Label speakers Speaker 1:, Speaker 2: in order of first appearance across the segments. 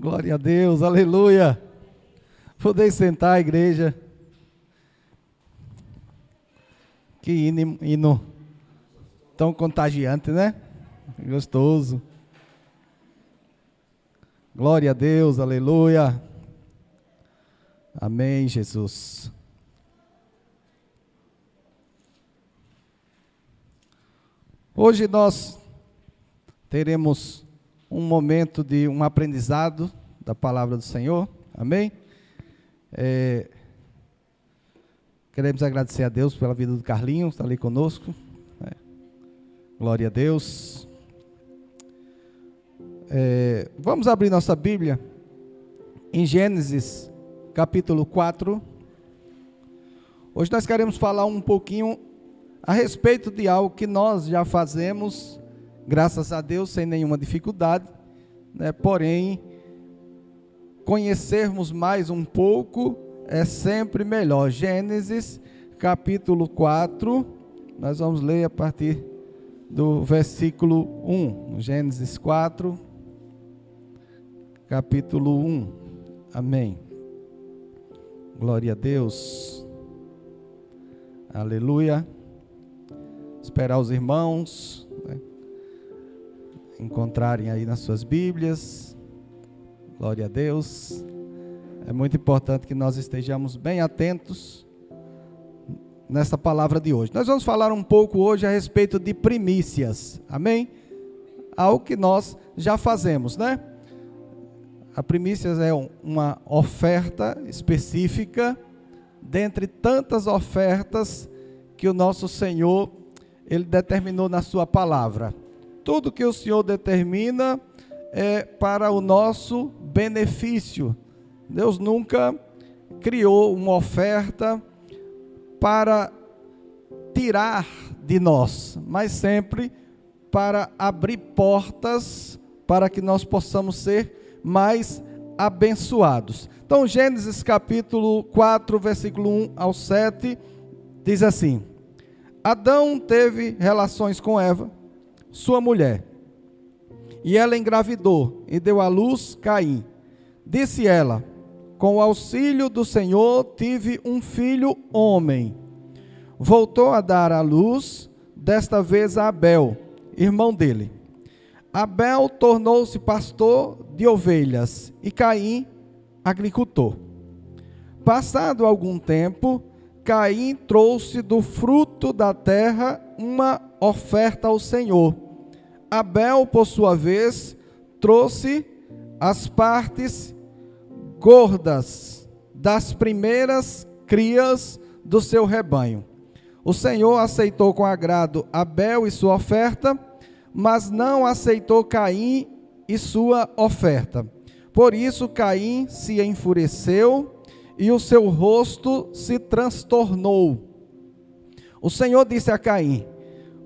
Speaker 1: Glória a Deus, aleluia. Podem sentar, igreja. Que hino tão contagiante, né? Gostoso. Glória a Deus, aleluia. Amém, Jesus. Hoje nós teremos um momento de um aprendizado da palavra do Senhor, amém? Queremos agradecer a Deus pela vida do Carlinhos, está ali conosco, né? Glória a Deus. Vamos abrir nossa Bíblia em Gênesis capítulo 4. Hoje nós queremos falar um pouquinho a respeito de algo que nós já fazemos, graças a Deus, sem nenhuma dificuldade, né? Porém, conhecermos mais um pouco é sempre melhor. Gênesis capítulo 4, nós vamos ler a partir do versículo 1, Gênesis 4, capítulo 1, amém. Glória a Deus, aleluia. Esperar os irmãos, né, encontrarem aí nas suas Bíblias. Glória a Deus. É muito importante que nós estejamos bem atentos nessa palavra de hoje. Nós vamos falar um pouco hoje a respeito de primícias, amém? Algo que nós já fazemos, né? A primícias é uma oferta específica, dentre tantas ofertas que o nosso Senhor, Ele determinou na sua palavra. Tudo que o Senhor determina é para o nosso benefício. Deus nunca criou uma oferta para tirar de nós, mas sempre para abrir portas para que nós possamos ser mais abençoados. Então, Gênesis capítulo 4, versículo 1 ao 7, diz assim: Adão teve relações com Eva, sua mulher, e ela engravidou e deu à luz Caim. Disse ela: com o auxílio do Senhor tive um filho homem. Voltou a dar à luz, desta vez a Abel, irmão dele. Abel tornou-se pastor de ovelhas e Caim agricultor. Passado algum tempo, Caim trouxe do fruto da terra uma oferta ao Senhor. Abel, por sua vez, trouxe as partes gordas das primeiras crias do seu rebanho. O Senhor aceitou com agrado Abel e sua oferta, mas não aceitou Caim e sua oferta. Por isso Caim se enfureceu e o seu rosto se transtornou. O Senhor disse a Caim: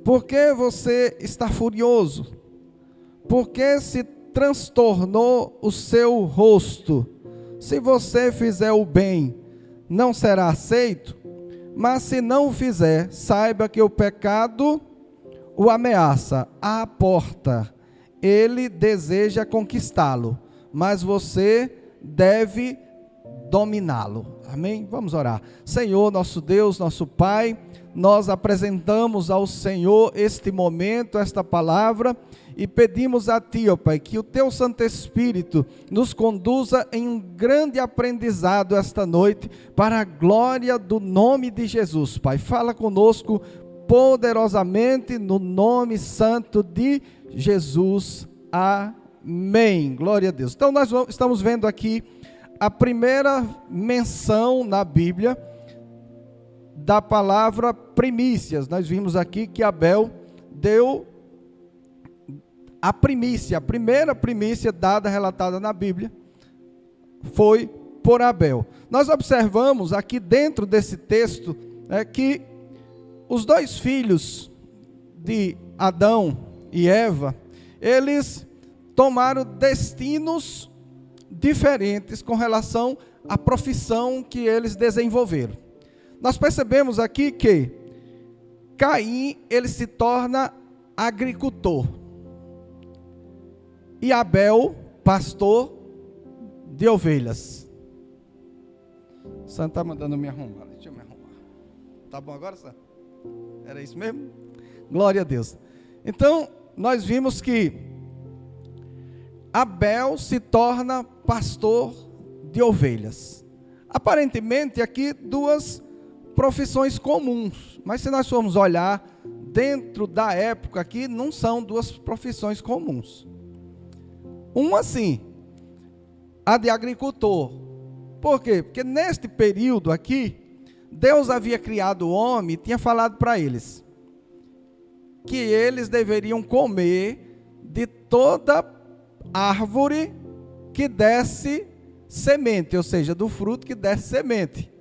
Speaker 1: por que você está furioso? Por que se transtornou o seu rosto? Se você fizer o bem, não será aceito? Mas se não o fizer, saiba que o pecado o ameaça à porta. Ele deseja conquistá-lo, mas você deve dominá-lo. Amém? Vamos orar. Senhor, nosso Deus, nosso Pai, nós apresentamos ao Senhor este momento, esta palavra, e pedimos a Ti, ó Pai, que o Teu Santo Espírito nos conduza em um grande aprendizado esta noite, para a glória do nome de Jesus, Pai. Fala conosco poderosamente no nome santo de Jesus. Amém. Glória a Deus. Então nós estamos vendo aqui a primeira menção na Bíblia da palavra primícias. Nós vimos aqui que Abel deu a primícia, a primeira primícia dada, relatada na Bíblia, foi por Abel. Nós observamos aqui dentro desse texto que os dois filhos de Adão e Eva, eles tomaram destinos diferentes com relação à profissão que eles desenvolveram. Nós percebemos aqui que Caim, ele se torna agricultor, e Abel, pastor de ovelhas. O Santo está mandando me arrumar. Deixa eu me arrumar. Tá bom agora, Santo? Era isso mesmo? Glória a Deus. Então, nós vimos que Abel se torna pastor de ovelhas. Aparentemente, aqui duas profissões comuns. Mas se nós formos olhar dentro da época aqui, não são duas profissões comuns. Uma sim, a de agricultor. Por quê? Porque neste período aqui, Deus havia criado o homem e tinha falado para eles que eles deveriam comer de toda árvore que desse semente, ou seja, do fruto que desse semente.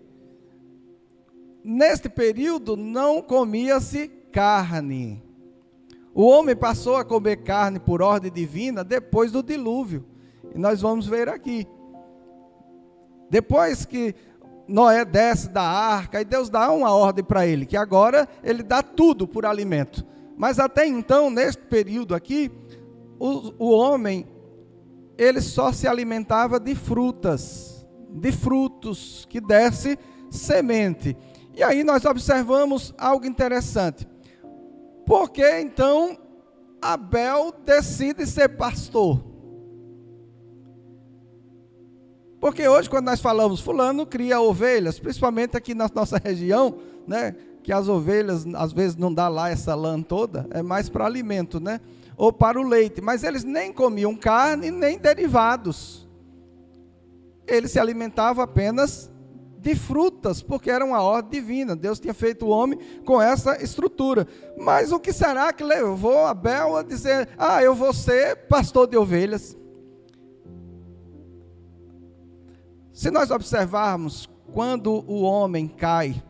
Speaker 1: Neste período não comia-se carne. O homem passou a comer carne por ordem divina depois do dilúvio. E nós vamos ver aqui. Depois que Noé desce da arca, e Deus dá uma ordem para ele, que agora ele dá tudo por alimento. Mas até então, neste período aqui, o homem, ele só se alimentava de frutas, de frutos que desse semente. E aí nós observamos algo interessante. Por que então Abel decide ser pastor? Porque hoje, quando nós falamos, fulano cria ovelhas, principalmente aqui na nossa região, né, que as ovelhas, às vezes, não dá lá essa lã toda, é mais para alimento, né, ou para o leite, mas eles nem comiam carne, nem derivados. Eles se alimentavam apenas de frutas, porque era uma ordem divina. Deus tinha feito o homem com essa estrutura. Mas o que será que levou Abel a dizer, eu vou ser pastor de ovelhas? Se nós observarmos, quando o homem cai,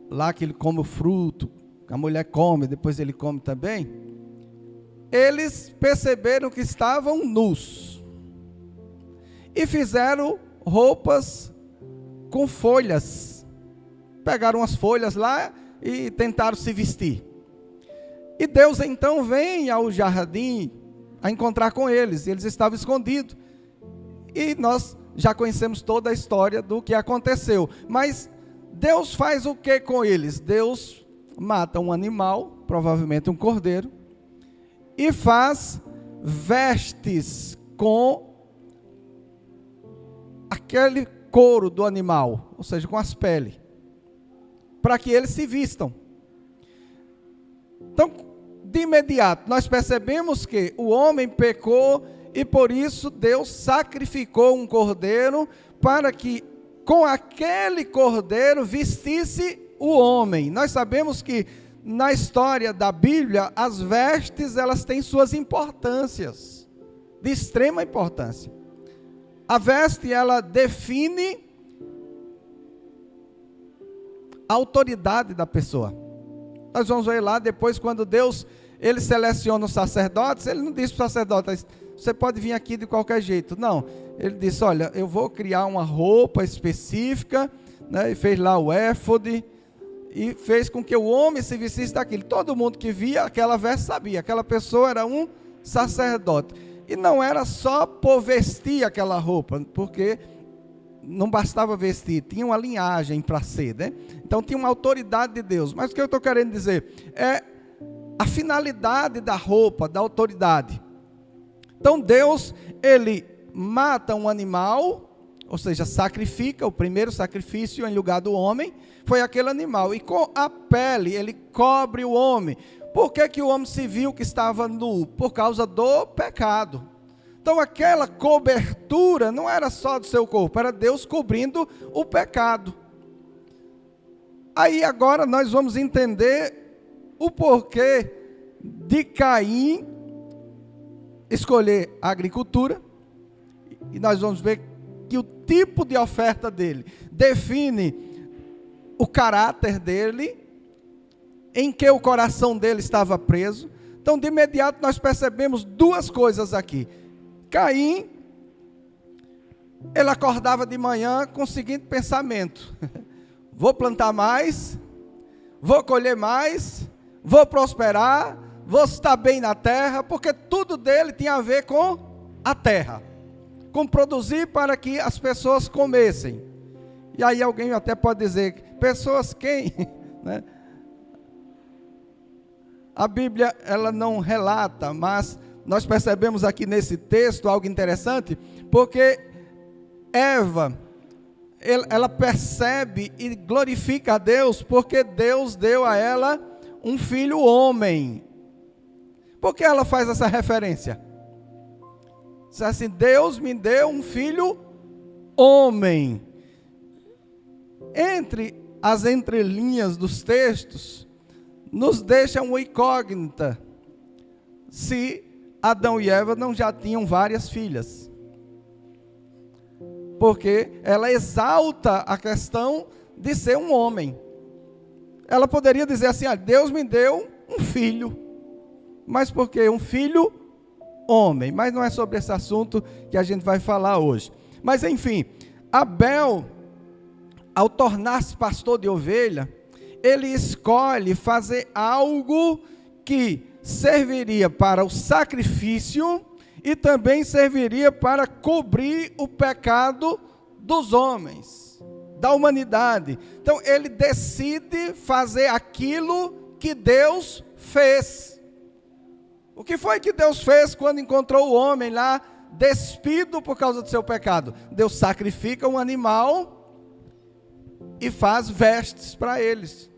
Speaker 1: lá que ele come o fruto, a mulher come, depois ele come também, eles perceberam que estavam nus, e fizeram roupas com folhas, pegaram as folhas lá e tentaram se vestir. E Deus então vem ao jardim a encontrar com eles, eles estavam escondidos. E nós já conhecemos toda a história do que aconteceu. Mas Deus faz o que com eles? Deus mata um animal, provavelmente um cordeiro, e faz vestes com aquele couro do animal, ou seja, com as peles, para que eles se vistam. Então, de imediato, nós percebemos que o homem pecou e por isso Deus sacrificou um cordeiro para que com aquele cordeiro vestisse o homem. Nós sabemos que na história da Bíblia, as vestes, elas têm suas importâncias, de extrema importância. A veste, ela define a autoridade da pessoa. Nós vamos ver lá depois, quando Deus, ele seleciona os sacerdotes, ele não diz para os sacerdotes, você pode vir aqui de qualquer jeito. Não, ele disse, olha, eu vou criar uma roupa específica, né, e fez lá o éfode, e fez com que o homem se vestisse daquilo. Todo mundo que via aquela veste sabia, aquela pessoa era um sacerdote. E não era só por vestir aquela roupa, porque não bastava vestir, tinha uma linhagem para ser, né? Então tinha uma autoridade de Deus. Mas o que eu estou querendo dizer é a finalidade da roupa, da autoridade. Então Deus, ele mata um animal, ou seja, sacrifica, o primeiro sacrifício em lugar do homem, foi aquele animal, e com a pele ele cobre o homem. Por que que o homem se viu que estava nu? Por causa do pecado. Então aquela cobertura não era só do seu corpo, era Deus cobrindo o pecado. Aí agora nós vamos entender o porquê de Caim escolher a agricultura, e nós vamos ver que o tipo de oferta dele define o caráter dele, em que o coração dele estava preso. Então de imediato nós percebemos duas coisas aqui. Caim, ele acordava de manhã com o seguinte pensamento: vou plantar mais, vou colher mais, vou prosperar, vou estar bem na terra, porque tudo dele tinha a ver com a terra. com produzir para que as pessoas comessem. E aí alguém até pode dizer, pessoas quem? Né? A Bíblia, ela não relata, mas nós percebemos aqui nesse texto algo interessante, porque Eva, ela percebe e glorifica a Deus, porque Deus deu a ela um filho homem. Por que ela faz essa referência? Diz assim, Deus me deu um filho homem. Entre as entrelinhas dos textos, nos deixa uma incógnita, se Adão e Eva não já tinham várias filhas. Porque ela exalta a questão de ser um homem. Ela poderia dizer assim, Deus me deu um filho. Mas por que um filho homem? Mas não é sobre esse assunto que a gente vai falar hoje. Mas enfim, Abel, ao tornar-se pastor de ovelha, ele escolhe fazer algo que serviria para o sacrifício e também serviria para cobrir o pecado dos homens, da humanidade. Então ele decide fazer aquilo que Deus fez. O que foi que Deus fez quando encontrou o homem lá despido por causa do seu pecado? Deus sacrifica um animal e faz vestes para eles.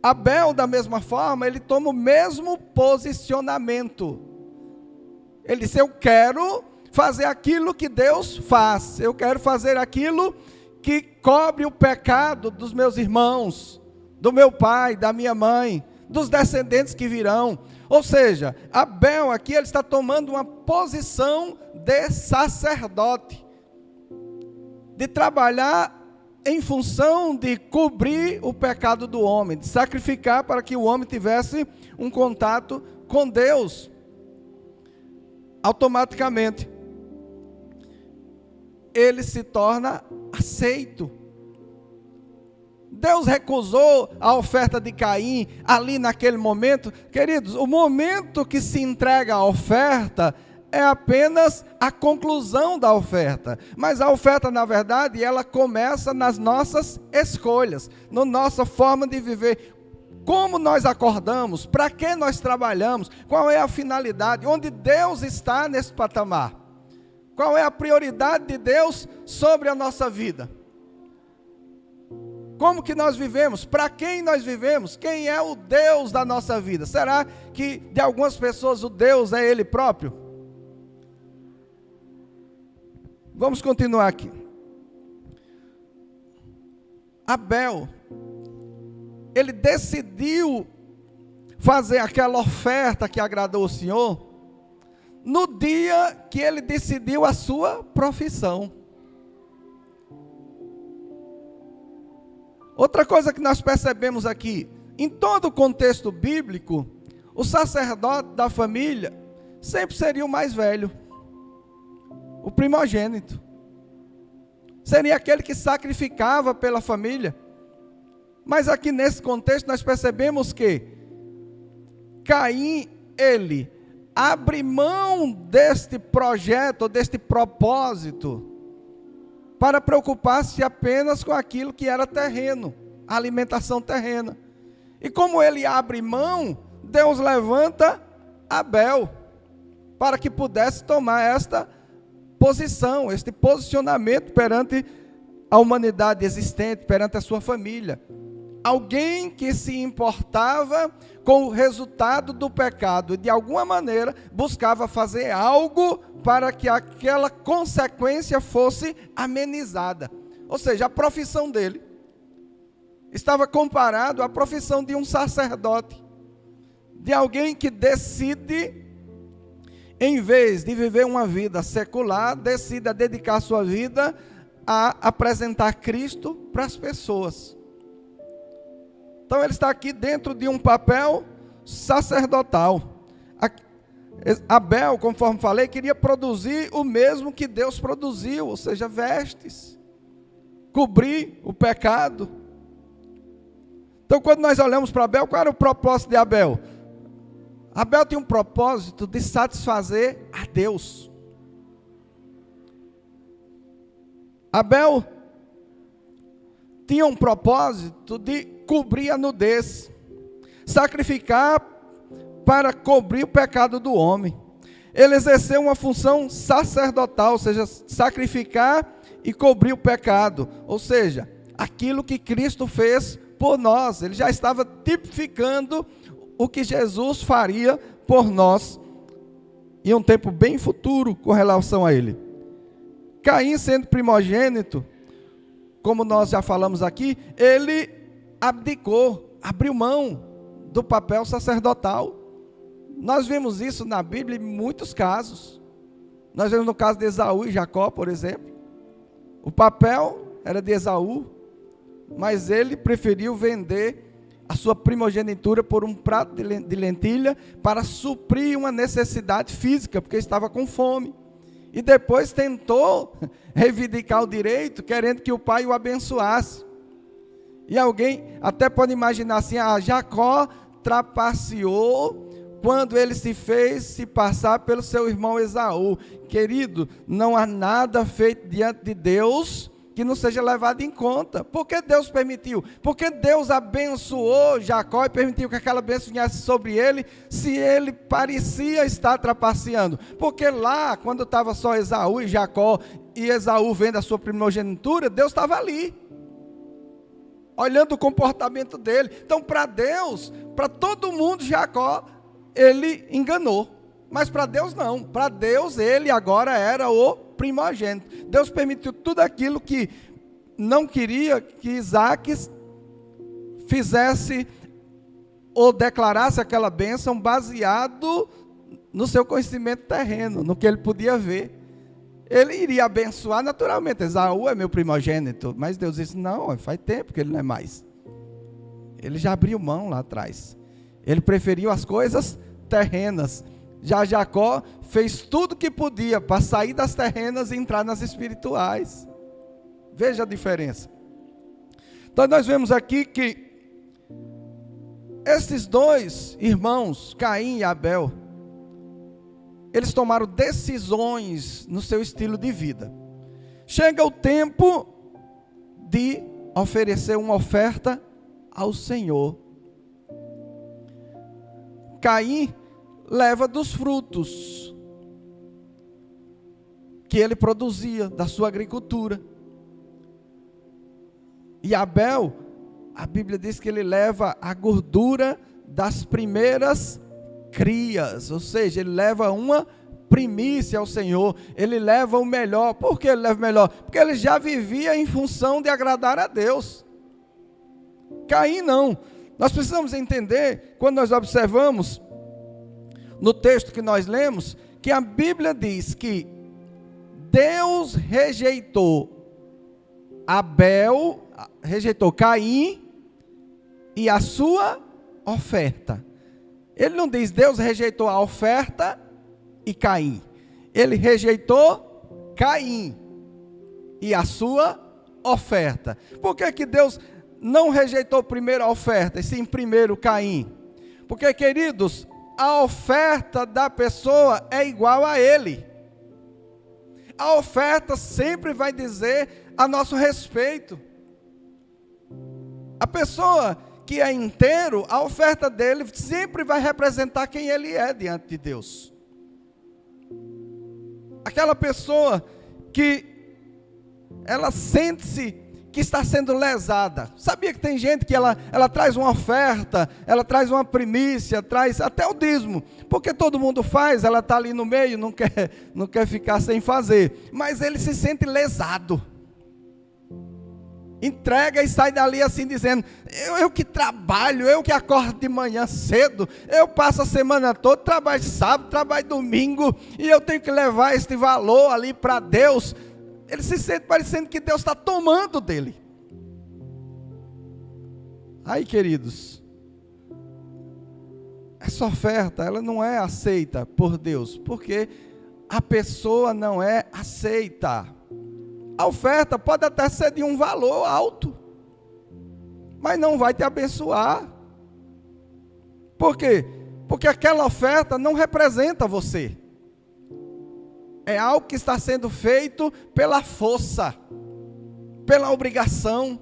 Speaker 1: Abel, da mesma forma, ele toma o mesmo posicionamento. Ele disse, eu quero fazer aquilo que Deus faz. Eu quero fazer aquilo que cobre o pecado dos meus irmãos, do meu pai, da minha mãe, dos descendentes que virão. Ou seja, Abel aqui ele está tomando uma posição de sacerdote, de trabalhar em função de cobrir o pecado do homem, de sacrificar para que o homem tivesse um contato com Deus. Automaticamente, ele se torna aceito. Deus recusou a oferta de Caim ali naquele momento. Queridos, o momento que se entrega a oferta é apenas a conclusão da oferta. Mas a oferta, na verdade, ela começa nas nossas escolhas, na nossa forma de viver. Como nós acordamos, para que nós trabalhamos, qual é a finalidade, onde Deus está nesse patamar. Qual é a prioridade de Deus sobre a nossa vida. Como que nós vivemos, para quem nós vivemos, quem é o Deus da nossa vida. Será que de algumas pessoas o Deus é Ele próprio? Vamos continuar aqui. Abel, ele decidiu fazer aquela oferta que agradou o Senhor, no dia que ele decidiu a sua profissão. Outra coisa que nós percebemos aqui, em todo o contexto bíblico, o sacerdote da família sempre seria o mais velho. O primogênito. Seria aquele que sacrificava pela família. Mas aqui nesse contexto nós percebemos que Caim, ele abre mão deste projeto, deste propósito, para preocupar-se apenas com aquilo que era terreno, a alimentação terrena. E como ele abre mão, Deus levanta Abel, para que pudesse tomar esta posição, este posicionamento perante a humanidade existente, perante a sua família. Alguém que se importava com o resultado do pecado e de alguma maneira buscava fazer algo para que aquela consequência fosse amenizada. Ou seja, a profissão dele estava comparado à profissão de um sacerdote, de alguém que decide, em vez de viver uma vida secular, decida dedicar sua vida a apresentar Cristo para as pessoas. Então ele está aqui dentro de um papel sacerdotal. Abel, conforme falei, queria produzir o mesmo que Deus produziu, ou seja, vestes, cobrir o pecado. Então quando nós olhamos para Abel, qual era o propósito de Abel? Abel tinha um propósito de satisfazer a Deus. Abel tinha um propósito de cobrir a nudez, sacrificar para cobrir o pecado do homem. Ele exerceu uma função sacerdotal, ou seja, sacrificar e cobrir o pecado, ou seja, aquilo que Cristo fez por nós. Ele já estava tipificando o que Jesus faria por nós em um tempo bem futuro com relação a ele. Caim, sendo primogênito, como nós já falamos aqui, ele abdicou, abriu mão do papel sacerdotal. Nós vemos isso na Bíblia em muitos casos. Nós vemos no caso de Esaú e Jacó, por exemplo. O papel era de Esaú, mas ele preferiu vender a sua primogenitura por um prato de lentilha para suprir uma necessidade física, porque estava com fome. E depois tentou reivindicar o direito, querendo que o pai o abençoasse. E alguém até pode imaginar assim, Jacó trapaceou quando ele se fez se passar pelo seu irmão Esaú. Querido, não há nada feito diante de Deus que não seja levado em conta. Por que Deus permitiu? Porque Deus abençoou Jacó e permitiu que aquela bênção viesse sobre ele, se ele parecia estar trapaceando. Porque lá, quando estava só Esaú e Jacó, e Esaú vendo a sua primogenitura, Deus estava ali, olhando o comportamento dele. Então, para Deus, para todo mundo, Jacó, ele enganou. Mas para Deus não. Para Deus, ele agora era o primogênito. Deus permitiu tudo aquilo que não queria que Isaac fizesse ou declarasse aquela bênção baseado no seu conhecimento terreno, no que ele podia ver. Ele iria abençoar naturalmente. Esaú é meu primogênito. Mas Deus disse, não, faz tempo que ele não é mais. Ele já abriu mão lá atrás. Ele preferiu as coisas terrenas. Já Jacó fez tudo que podia para sair das terrenas e entrar nas espirituais. Veja a diferença. Então nós vemos aqui que esses dois irmãos, Caim e Abel, eles tomaram decisões no seu estilo de vida. Chega o tempo de oferecer uma oferta ao Senhor. Caim leva dos frutos que ele produzia da sua agricultura. E Abel, a Bíblia diz que ele leva a gordura das primeiras crias, ou seja, ele leva uma primícia ao Senhor, ele leva o melhor. Por que ele leva o melhor? Porque ele já vivia em função de agradar a Deus. Caim não. Nós precisamos entender, quando nós observamos no texto que nós lemos, que a Bíblia diz que Deus rejeitou Caim e a sua oferta. Ele não diz Deus rejeitou a oferta e Caim. Ele rejeitou Caim e a sua oferta. Por que que Deus não rejeitou primeiro a oferta e sim primeiro Caim? Porque, queridos, a oferta da pessoa é igual a ele. A oferta sempre vai dizer a nosso respeito. A pessoa que é inteiro, a oferta dele sempre vai representar quem ele é diante de Deus. Aquela pessoa que ela sente-se que está sendo lesada. Sabia que tem gente que ela traz uma oferta, ela traz uma primícia, traz até o dízimo, porque todo mundo faz, ela está ali no meio, não quer ficar sem fazer, mas ele se sente lesado. Entrega e sai dali assim dizendo, eu que trabalho, eu que acordo de manhã cedo, eu passo a semana toda, trabalho sábado, trabalho domingo, e eu tenho que levar este valor ali para Deus. Ele se sente parecendo que Deus está tomando dele. Aí, queridos, essa oferta, ela não é aceita por Deus, porque a pessoa não é aceita. A oferta pode até ser de um valor alto, mas não vai te abençoar. Por quê? Porque aquela oferta não representa você. É algo que está sendo feito pela força. pela obrigação.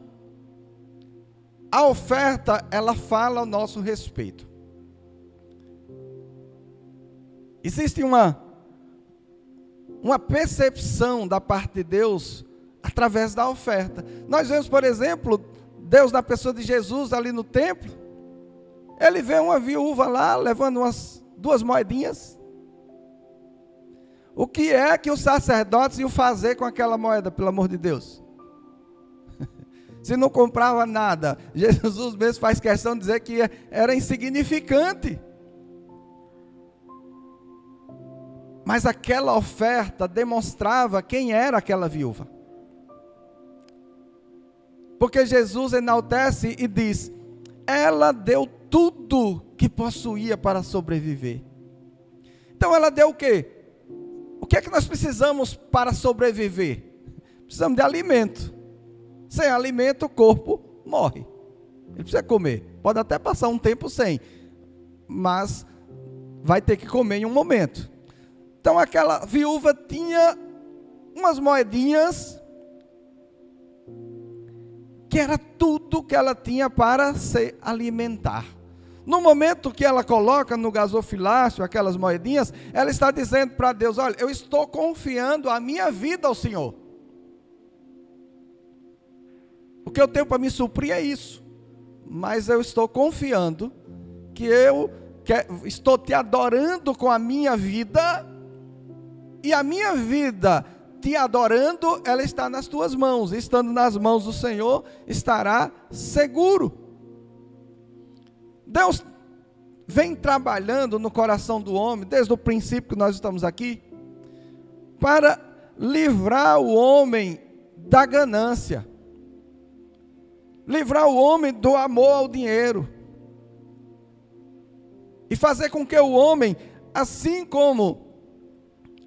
Speaker 1: A oferta, ela fala ao nosso respeito. Existe uma percepção da parte de Deus através da oferta. Nós vemos, por exemplo, Deus na pessoa de Jesus ali no templo. Ele vê uma viúva lá levando umas 2 moedinhas. O que é que os sacerdotes iam fazer com aquela moeda, pelo amor de Deus? Se não comprava nada, Jesus mesmo faz questão de dizer que era insignificante. Mas aquela oferta demonstrava quem era aquela viúva. Porque Jesus enaltece e diz: ela deu tudo que possuía para sobreviver. Então ela deu o quê? O que é que nós precisamos para sobreviver? Precisamos de alimento. Sem alimento o corpo morre. Ele precisa comer. Pode até passar um tempo sem, mas vai ter que comer em um momento. Então aquela viúva tinha umas moedinhas, que era tudo que ela tinha para se alimentar. No momento que ela coloca no gasofilácio aquelas moedinhas, ela está dizendo para Deus: olha, eu estou confiando a minha vida ao Senhor. O que eu tenho para me suprir é isso. Mas eu estou confiando que estou te adorando com a minha vida, e a minha vida te adorando, ela está nas tuas mãos. Estando nas mãos do Senhor, estará seguro. Deus vem trabalhando no coração do homem, desde o princípio que nós estamos aqui, para livrar o homem da ganância, livrar o homem do amor ao dinheiro, e fazer com que o homem, assim como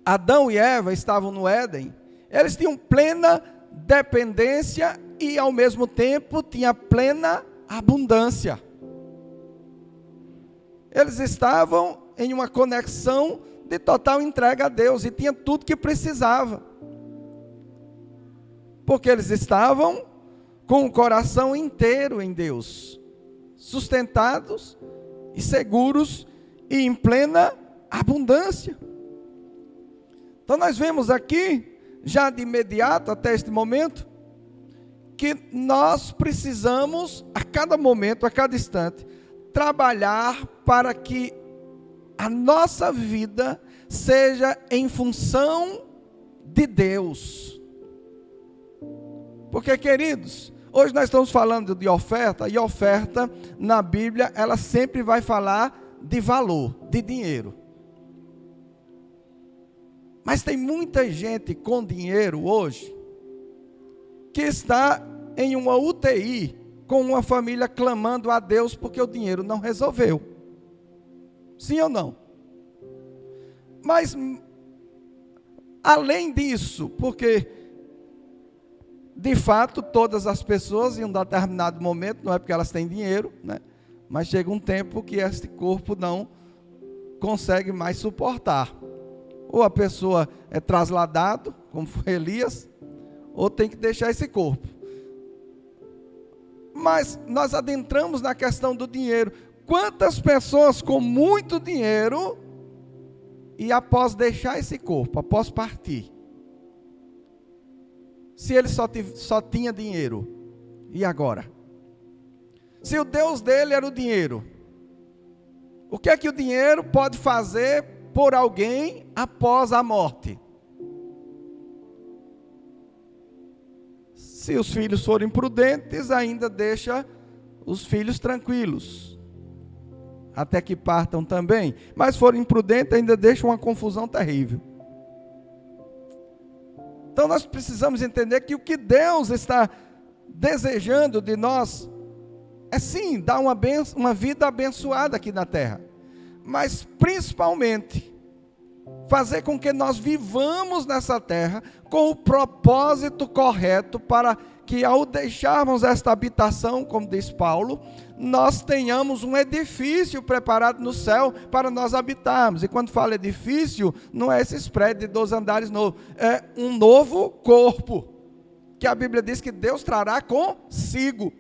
Speaker 1: Adão e Eva estavam no Éden, eles tinham plena dependência e ao mesmo tempo tinha plena abundância. Eles estavam em uma conexão de total entrega a Deus e tinha tudo que precisava. Porque eles estavam com o coração inteiro em Deus, sustentados e seguros e em plena abundância. Então nós vemos aqui, já de imediato até este momento, que nós precisamos a cada momento, a cada instante, trabalhar para que a nossa vida seja em função de Deus. Porque, queridos, hoje nós estamos falando de oferta, e oferta na Bíblia, ela sempre vai falar de valor, de dinheiro. Mas tem muita gente com dinheiro hoje, que está em uma UTI, com uma família clamando a Deus, porque o dinheiro não resolveu. Sim ou não? Mas, além disso, porque, de fato, todas as pessoas, em um determinado momento, não é porque elas têm dinheiro, né? Mas chega um tempo que este corpo não consegue mais suportar. Ou a pessoa é trasladado, como foi Elias, ou tem que deixar esse corpo. Mas nós adentramos na questão do dinheiro. Quantas pessoas com muito dinheiro, e após deixar esse corpo, após partir, se ele só tinha dinheiro, e agora? Se o Deus dele era o dinheiro, o que é que o dinheiro pode fazer por alguém após a morte? Se os filhos forem prudentes, ainda deixa os filhos tranquilos, até que partam também. Mas forem imprudentes, ainda deixa uma confusão terrível. Então nós precisamos entender que o que Deus está desejando de nós é sim, dar uma vida abençoada aqui na terra. Mas principalmente, fazer com que nós vivamos nessa terra com o propósito correto, para que ao deixarmos esta habitação, como diz Paulo, nós tenhamos um edifício preparado no céu para nós habitarmos. E quando fala edifício, não é esses prédios de 12 andares novos, é um novo corpo. que a Bíblia diz que Deus trará consigo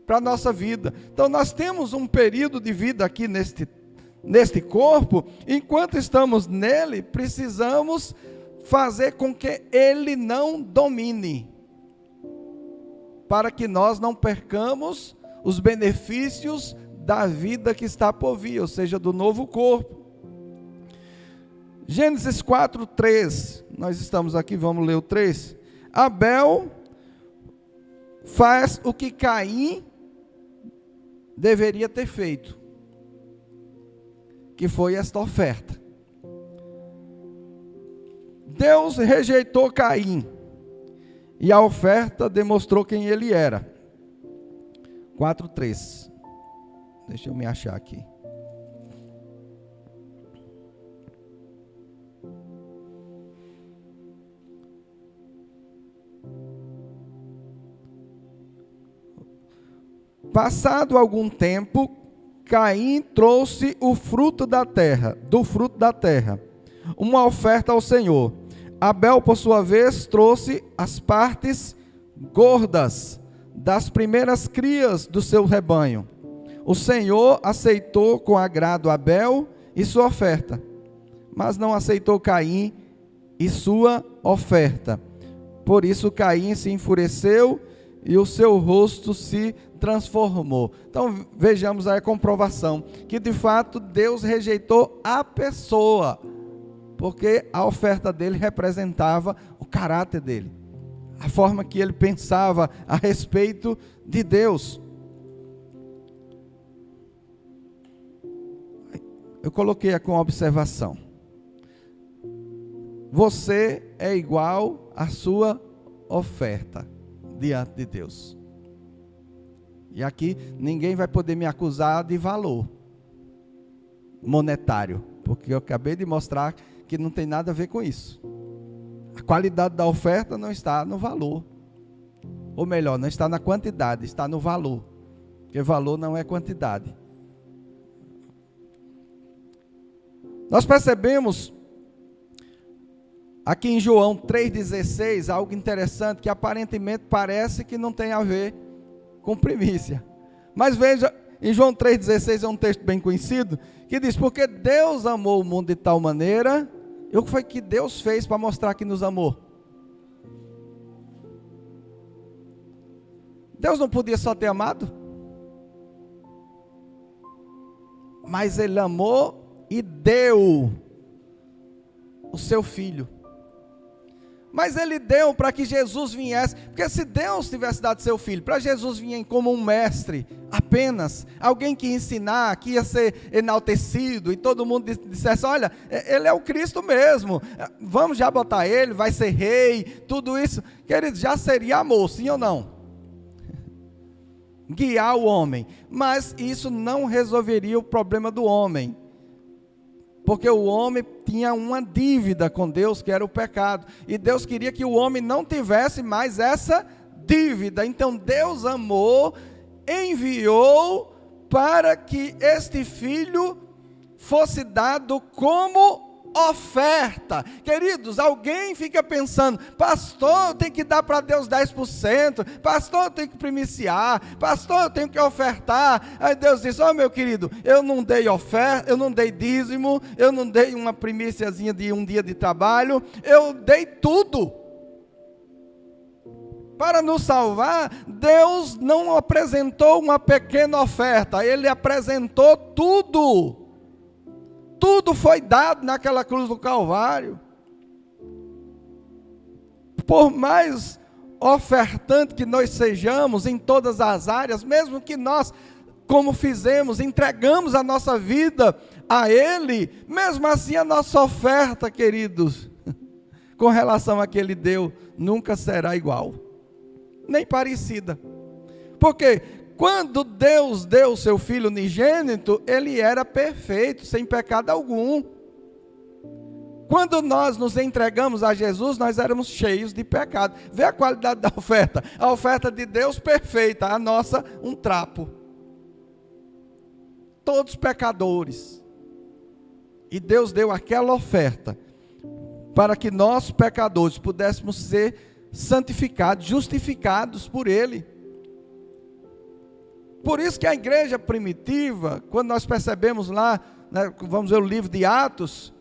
Speaker 1: para a nossa vida. Então nós temos um período de vida aqui neste corpo, enquanto estamos nele, precisamos fazer com que ele não domine, para que nós não percamos os benefícios da vida que está por vir, ou seja, do novo corpo. Gênesis 4:3, nós estamos aqui, vamos ler o 3. Abel faz o que Caim deveria ter feito, que foi esta oferta. Deus rejeitou Caim, e a oferta demonstrou quem ele era. 4:3. Deixa eu me achar aqui. Passado algum tempo, Caim trouxe o fruto da terra, uma oferta ao Senhor. Abel, por sua vez, trouxe as partes gordas das primeiras crias do seu rebanho. O Senhor aceitou com agrado Abel e sua oferta, mas não aceitou Caim e sua oferta. Por isso Caim se enfureceu e o seu rosto se transformou. Então vejamos aí a comprovação, que de fato Deus rejeitou a pessoa, porque a oferta dele representava o caráter dele, a forma que ele pensava a respeito de Deus. Eu coloquei aqui uma observação. Você é igual à sua oferta diante de Deus. E aqui ninguém vai poder me acusar de valor monetário, porque eu acabei de mostrar que não tem nada a ver com isso. A qualidade da oferta não está no valor, ou melhor, não está na quantidade, está no valor, porque valor não é quantidade. Nós percebemos aqui em João 3,16 algo interessante, que aparentemente parece que não tem a ver com primícia, mas veja, em João 3,16 é um texto bem conhecido, que diz: porque Deus amou o mundo de tal maneira. E o que foi que Deus fez para mostrar que nos amou? Deus não podia só ter amado? Mas Ele amou e deu o seu Filho. Mas Ele deu para que Jesus viesse, porque se Deus tivesse dado seu Filho, para Jesus vir como um mestre, apenas, alguém que ensinar, que ia ser enaltecido, e todo mundo dissesse: olha, Ele é o Cristo mesmo, vamos já botar Ele, vai ser rei, tudo isso, queridos, já seria amor, sim ou não? Guiar o homem, mas isso não resolveria o problema do homem, porque o homem tinha uma dívida com Deus, que era o pecado, e Deus queria que o homem não tivesse mais essa dívida. Então Deus amou, enviou para que este Filho fosse dado como oferta. Queridos, alguém fica pensando: pastor, eu tenho que dar para Deus 10%, pastor, eu tenho que primiciar, pastor, eu tenho que ofertar. Aí Deus diz: ó, meu querido, eu não dei oferta, eu não dei dízimo, eu não dei uma primíciazinha de um dia de trabalho, eu dei tudo. Para nos salvar, Deus não apresentou uma pequena oferta, Ele apresentou tudo. Tudo foi dado naquela cruz do Calvário. Por mais ofertante que nós sejamos em todas as áreas, mesmo que nós, como fizemos, entregamos a nossa vida a Ele, mesmo assim a nossa oferta, queridos, com relação a que Ele deu, nunca será igual, nem parecida. Porque quando Deus deu o seu Filho unigênito, Ele era perfeito, sem pecado algum. Quando nós nos entregamos a Jesus, nós éramos cheios de pecado. Vê a qualidade da oferta. A oferta de Deus perfeita, a nossa um trapo. Todos pecadores. E Deus deu aquela oferta para que nós, pecadores, pudéssemos ser santificados, justificados por Ele. Por isso que a igreja primitiva, quando nós percebemos lá, né, vamos ver o livro de Atos,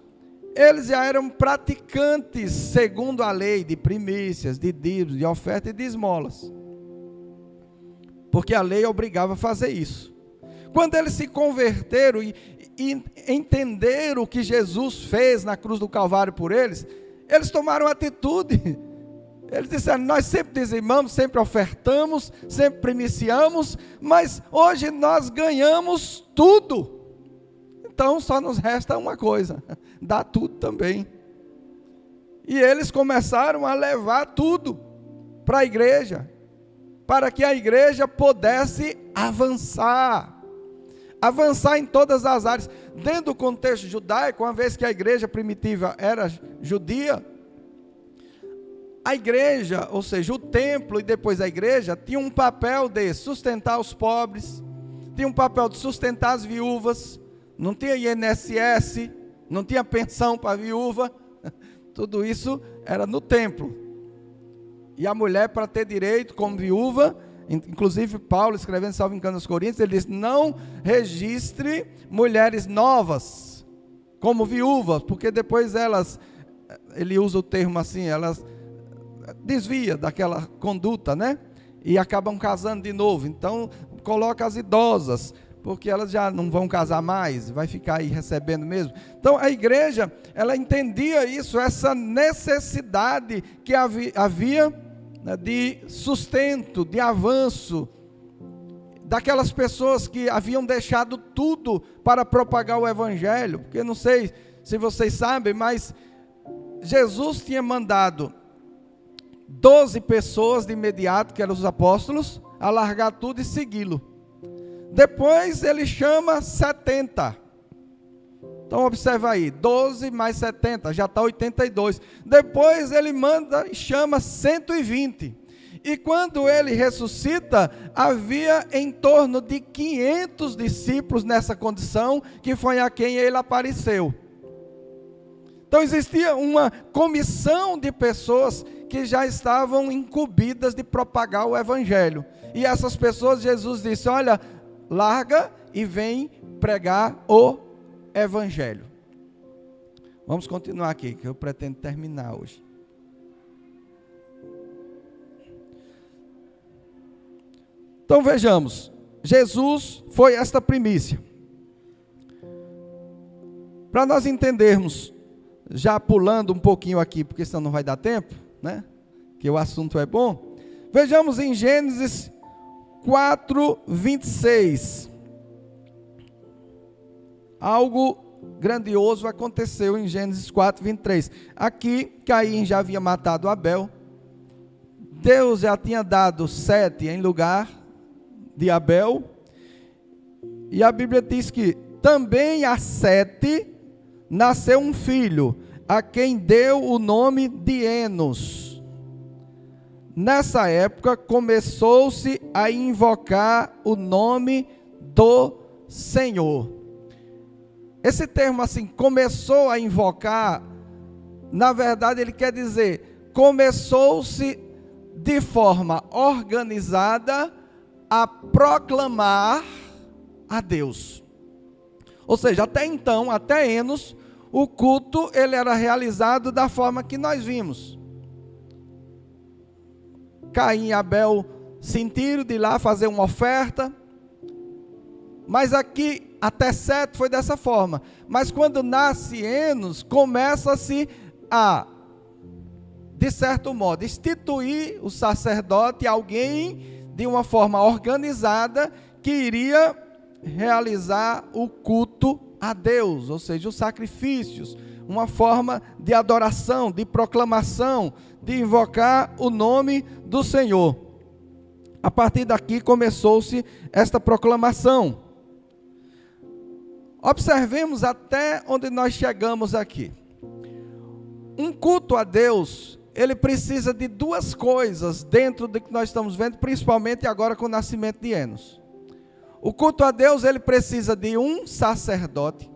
Speaker 1: eles já eram praticantes segundo a lei de primícias, de dízimos, de oferta e de esmolas. Porque a lei obrigava a fazer isso. Quando eles se converteram e entenderam o que Jesus fez na cruz do Calvário por eles, eles tomaram atitude. Eles disseram, nós sempre dizimamos, sempre ofertamos, sempre primiciamos, mas hoje nós ganhamos tudo. Então só nos resta uma coisa, dar tudo também. E eles começaram a levar tudo para a igreja, para que a igreja pudesse avançar em todas as áreas. Dentro do contexto judaico, uma vez que a igreja primitiva era judia, a igreja, ou seja, o templo e depois a igreja, tinha um papel de sustentar os pobres, tinha um papel de sustentar as viúvas, não tinha INSS, não tinha pensão para a viúva, tudo isso era no templo. E a mulher, para ter direito como viúva, inclusive Paulo, escrevendo, salvo engano, aos Coríntios, ele diz, não registre mulheres novas como viúvas, porque depois elas, ele usa o termo assim, elas desvia daquela conduta, né? E acabam casando de novo. Então, coloca as idosas, porque elas já não vão casar mais, vai ficar aí recebendo mesmo. Então, a igreja, ela entendia isso, essa necessidade que havia, né, de sustento, de avanço, daquelas pessoas que haviam deixado tudo para propagar o evangelho. Porque não sei se vocês sabem, mas Jesus tinha mandado 12 pessoas de imediato, que eram os apóstolos, a largar tudo e segui-lo. Depois ele chama 70. Então observa aí, 12 mais 70, já está 82. Depois ele manda e chama 120. E quando ele ressuscita, havia em torno de 500 discípulos nessa condição, que foi a quem ele apareceu. Então existia uma comissão de pessoas que já estavam incumbidas de propagar o evangelho. E essas pessoas, Jesus disse, olha, larga e vem pregar o evangelho. Vamos continuar aqui, que eu pretendo terminar hoje. Então vejamos, Jesus foi esta primícia. Para nós entendermos, já pulando um pouquinho aqui, porque senão não vai dar tempo, né? Que o assunto é bom. Vejamos em Gênesis 4:26. Algo grandioso aconteceu em Gênesis 4:23. Aqui, Caim já havia matado Abel. Deus já tinha dado Sete em lugar de Abel. E a Bíblia diz que também a Sete nasceu um filho, a quem deu o nome de Enos. Nessa época começou-se a invocar o nome do Senhor. Esse termo assim, começou a invocar, na verdade ele quer dizer, começou-se de forma organizada a proclamar a Deus. Ou seja, até então, até Enos, o culto ele era realizado da forma que nós vimos. Caim e Abel sentiram de ir lá fazer uma oferta, mas aqui até Sete foi dessa forma. Mas quando nasce Enos, começa-se a, de certo modo, instituir o sacerdote, alguém de uma forma organizada, que iria realizar o culto a Deus, ou seja, os sacrifícios, uma forma de adoração, de proclamação, de invocar o nome do Senhor. A partir daqui começou-se esta proclamação. Observemos até onde nós chegamos aqui. Um culto a Deus, ele precisa de duas coisas dentro do que nós estamos vendo, principalmente agora com o nascimento de Enos. O culto a Deus, ele precisa de um sacerdote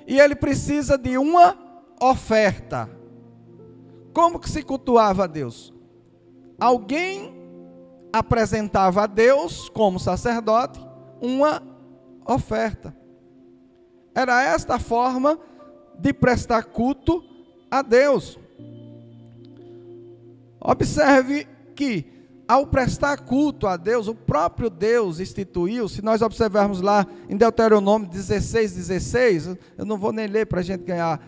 Speaker 1: e ele precisa de uma oferta. Como que se cultuava a Deus? alguém apresentava a Deus, como sacerdote, uma oferta. Era esta a forma de prestar culto a Deus. Observe que, ao prestar culto a Deus, o próprio Deus instituiu, se nós observarmos lá em Deuteronômio 16:16, eu não vou nem ler para a gente ganhar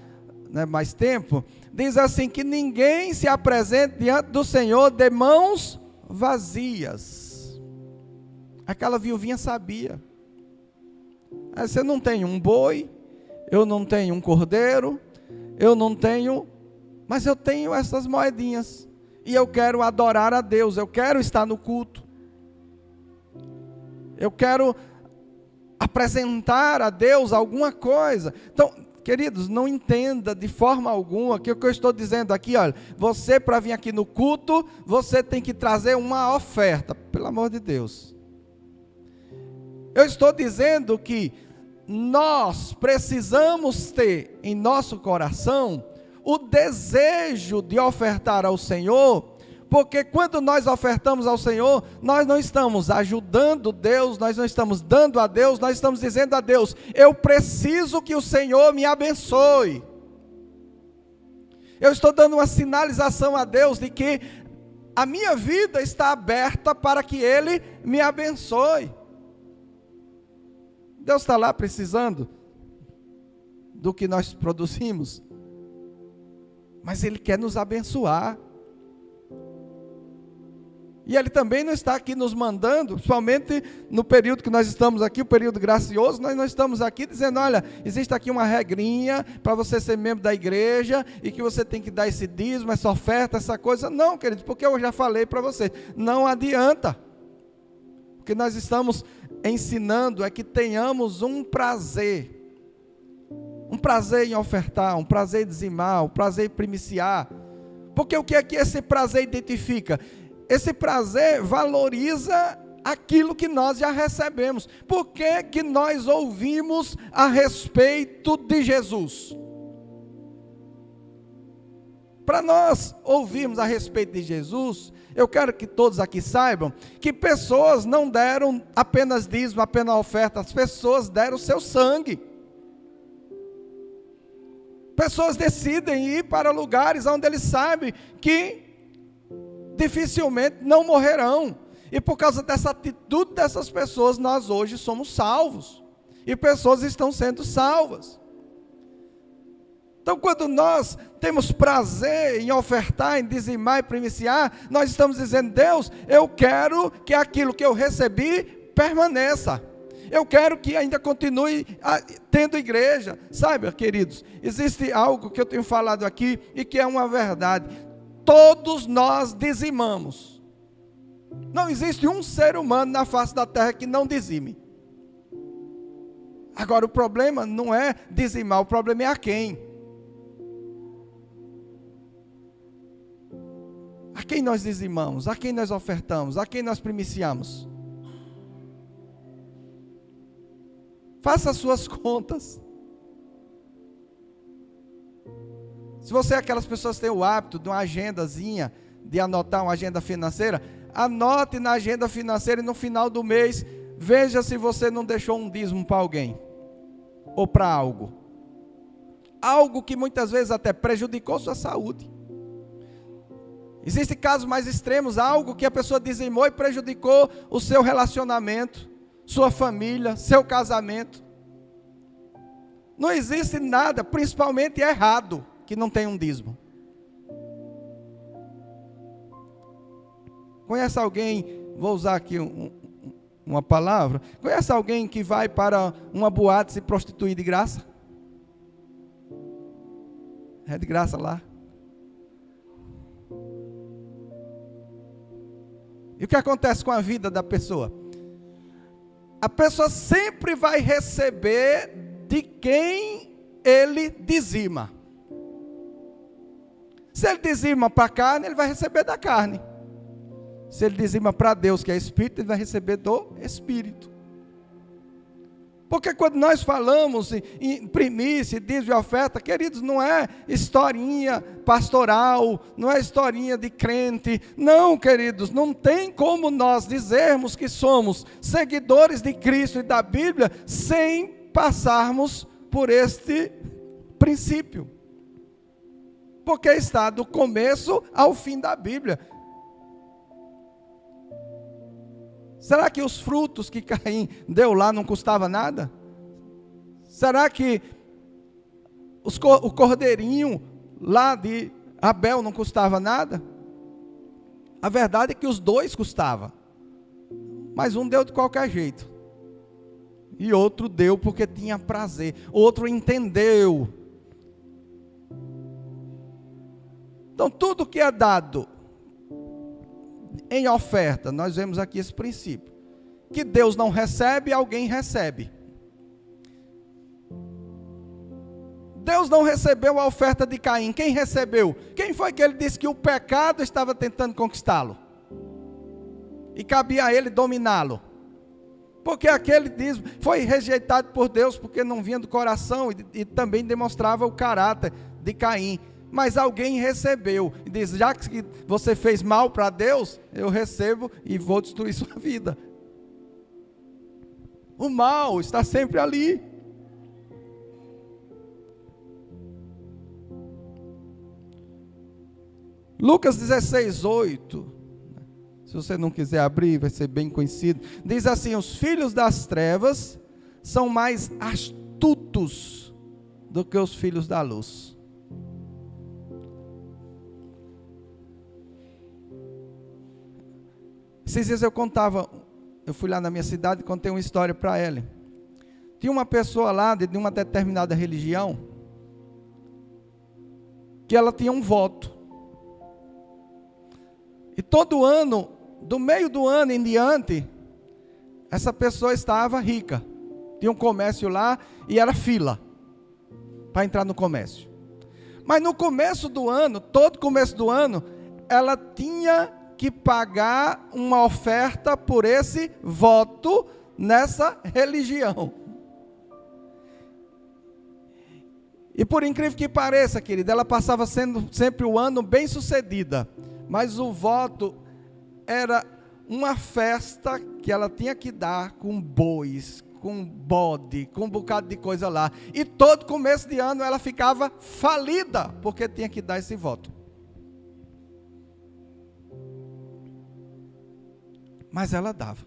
Speaker 1: mais tempo, diz assim, que ninguém se apresente diante do Senhor de mãos vazias. Aquela viuvinha sabia. Você não tem um boi, eu não tenho um cordeiro, eu não tenho, mas eu tenho essas moedinhas, e eu quero adorar a Deus, eu quero estar no culto, eu quero apresentar a Deus alguma coisa. Então, queridos, não entenda de forma alguma que o que eu estou dizendo aqui, olha, você para vir aqui no culto, você tem que trazer uma oferta, pelo amor de Deus. Eu estou dizendo que nós precisamos ter em nosso coração o desejo de ofertar ao Senhor, porque quando nós ofertamos ao Senhor, nós não estamos ajudando Deus, nós não estamos dando a Deus, nós estamos dizendo a Deus, eu preciso que o Senhor me abençoe. Eu estou dando uma sinalização a Deus de que a minha vida está aberta para que Ele me abençoe. Deus está lá precisando do que nós produzimos, mas Ele quer nos abençoar. E Ele também não está aqui nos mandando, principalmente no período que nós estamos aqui, o período gracioso, nós não estamos aqui dizendo, olha, existe aqui uma regrinha para você ser membro da igreja, e que você tem que dar esse dízimo, essa oferta, essa coisa. Não, queridos, porque eu já falei para você, não adianta. O que nós estamos ensinando é que tenhamos um prazer em ofertar, um prazer em dizimar, um prazer em primiciar. Porque o que é que esse prazer identifica? Esse prazer valoriza aquilo que nós já recebemos. Por que que nós ouvimos a respeito de Jesus? Para nós ouvirmos a respeito de Jesus, eu quero que todos aqui saibam que pessoas não deram apenas dízimo, apenas oferta, as pessoas deram o seu sangue. Pessoas decidem ir para lugares onde eles sabem que dificilmente não morrerão. E por causa dessa atitude dessas pessoas, nós hoje somos salvos. E pessoas estão sendo salvas. Então, quando nós temos prazer em ofertar, em dizimar e primiciar, nós estamos dizendo, Deus, eu quero que aquilo que eu recebi permaneça. Eu quero que ainda continue tendo igreja. Sabe, queridos, existe algo que eu tenho falado aqui e que é uma verdade. Todos nós dizimamos. Não existe um ser humano na face da terra que não dizime. Agora, o problema não é dizimar, o problema é a quem. A quem nós dizimamos, a quem nós ofertamos, a quem nós primiciamos. Faça as suas contas. Se você é aquelas pessoas que têm o hábito de uma agendazinha, de anotar uma agenda financeira, anote na agenda financeira e no final do mês, veja se você não deixou um dízimo para alguém, ou para algo. Algo que muitas vezes até prejudicou sua saúde. Existem casos mais extremos, algo que a pessoa dizimou e prejudicou o seu relacionamento, sua família, seu casamento. Não existe nada, principalmente errado, que não tem um dízimo. Conhece alguém, vou usar aqui uma palavra, conhece alguém que vai para uma boate se prostituir de graça? É de graça lá. E o que acontece com a vida da pessoa? A pessoa sempre vai receber de quem ele dizima. Se ele dizima para a carne, ele vai receber da carne. Se ele dizima para Deus, que é Espírito, ele vai receber do Espírito. Porque quando nós falamos em primícia, dízimo e oferta, queridos, não é historinha pastoral, não é historinha de crente. Não, queridos, não tem como nós dizermos que somos seguidores de Cristo e da Bíblia sem passarmos por este princípio. Porque está do começo ao fim da Bíblia. Será que os frutos que Caim deu lá não custava nada? Será que o cordeirinho lá de Abel não custava nada? A verdade é que os dois custavam. Mas um deu de qualquer jeito. E outro deu porque tinha prazer. Outro entendeu. Então tudo que é dado em oferta, nós vemos aqui esse princípio, que Deus não recebe, alguém recebe. Deus não recebeu a oferta de Caim. Quem recebeu? Quem foi que ele disse que o pecado estava tentando conquistá-lo? E cabia a ele dominá-lo. Porque aquele dízimo foi rejeitado por Deus, porque não vinha do coração e também demonstrava o caráter de Caim. Mas alguém recebeu e diz: já que você fez mal para Deus, eu recebo e vou destruir sua vida. O mal está sempre ali. Lucas 16:8. Se você não quiser abrir, vai ser bem conhecido. Diz assim: os filhos das trevas são mais astutos do que os filhos da luz. Esses dias eu fui lá na minha cidade e contei uma história para ela. Tinha uma pessoa lá de uma determinada religião, que ela tinha um voto. E todo ano, do meio do ano em diante, essa pessoa estava rica. Tinha um comércio lá e era fila para entrar no comércio. Mas no começo do ano, todo começo do ano, ela tinha que pagar uma oferta por esse voto nessa religião. E por incrível que pareça, querida, ela passava sendo sempre o ano bem sucedida, mas o voto era uma festa que ela tinha que dar com bois, com bode, com um bocado de coisa lá, e todo começo de ano ela ficava falida, porque tinha que dar esse voto. Mas ela dava.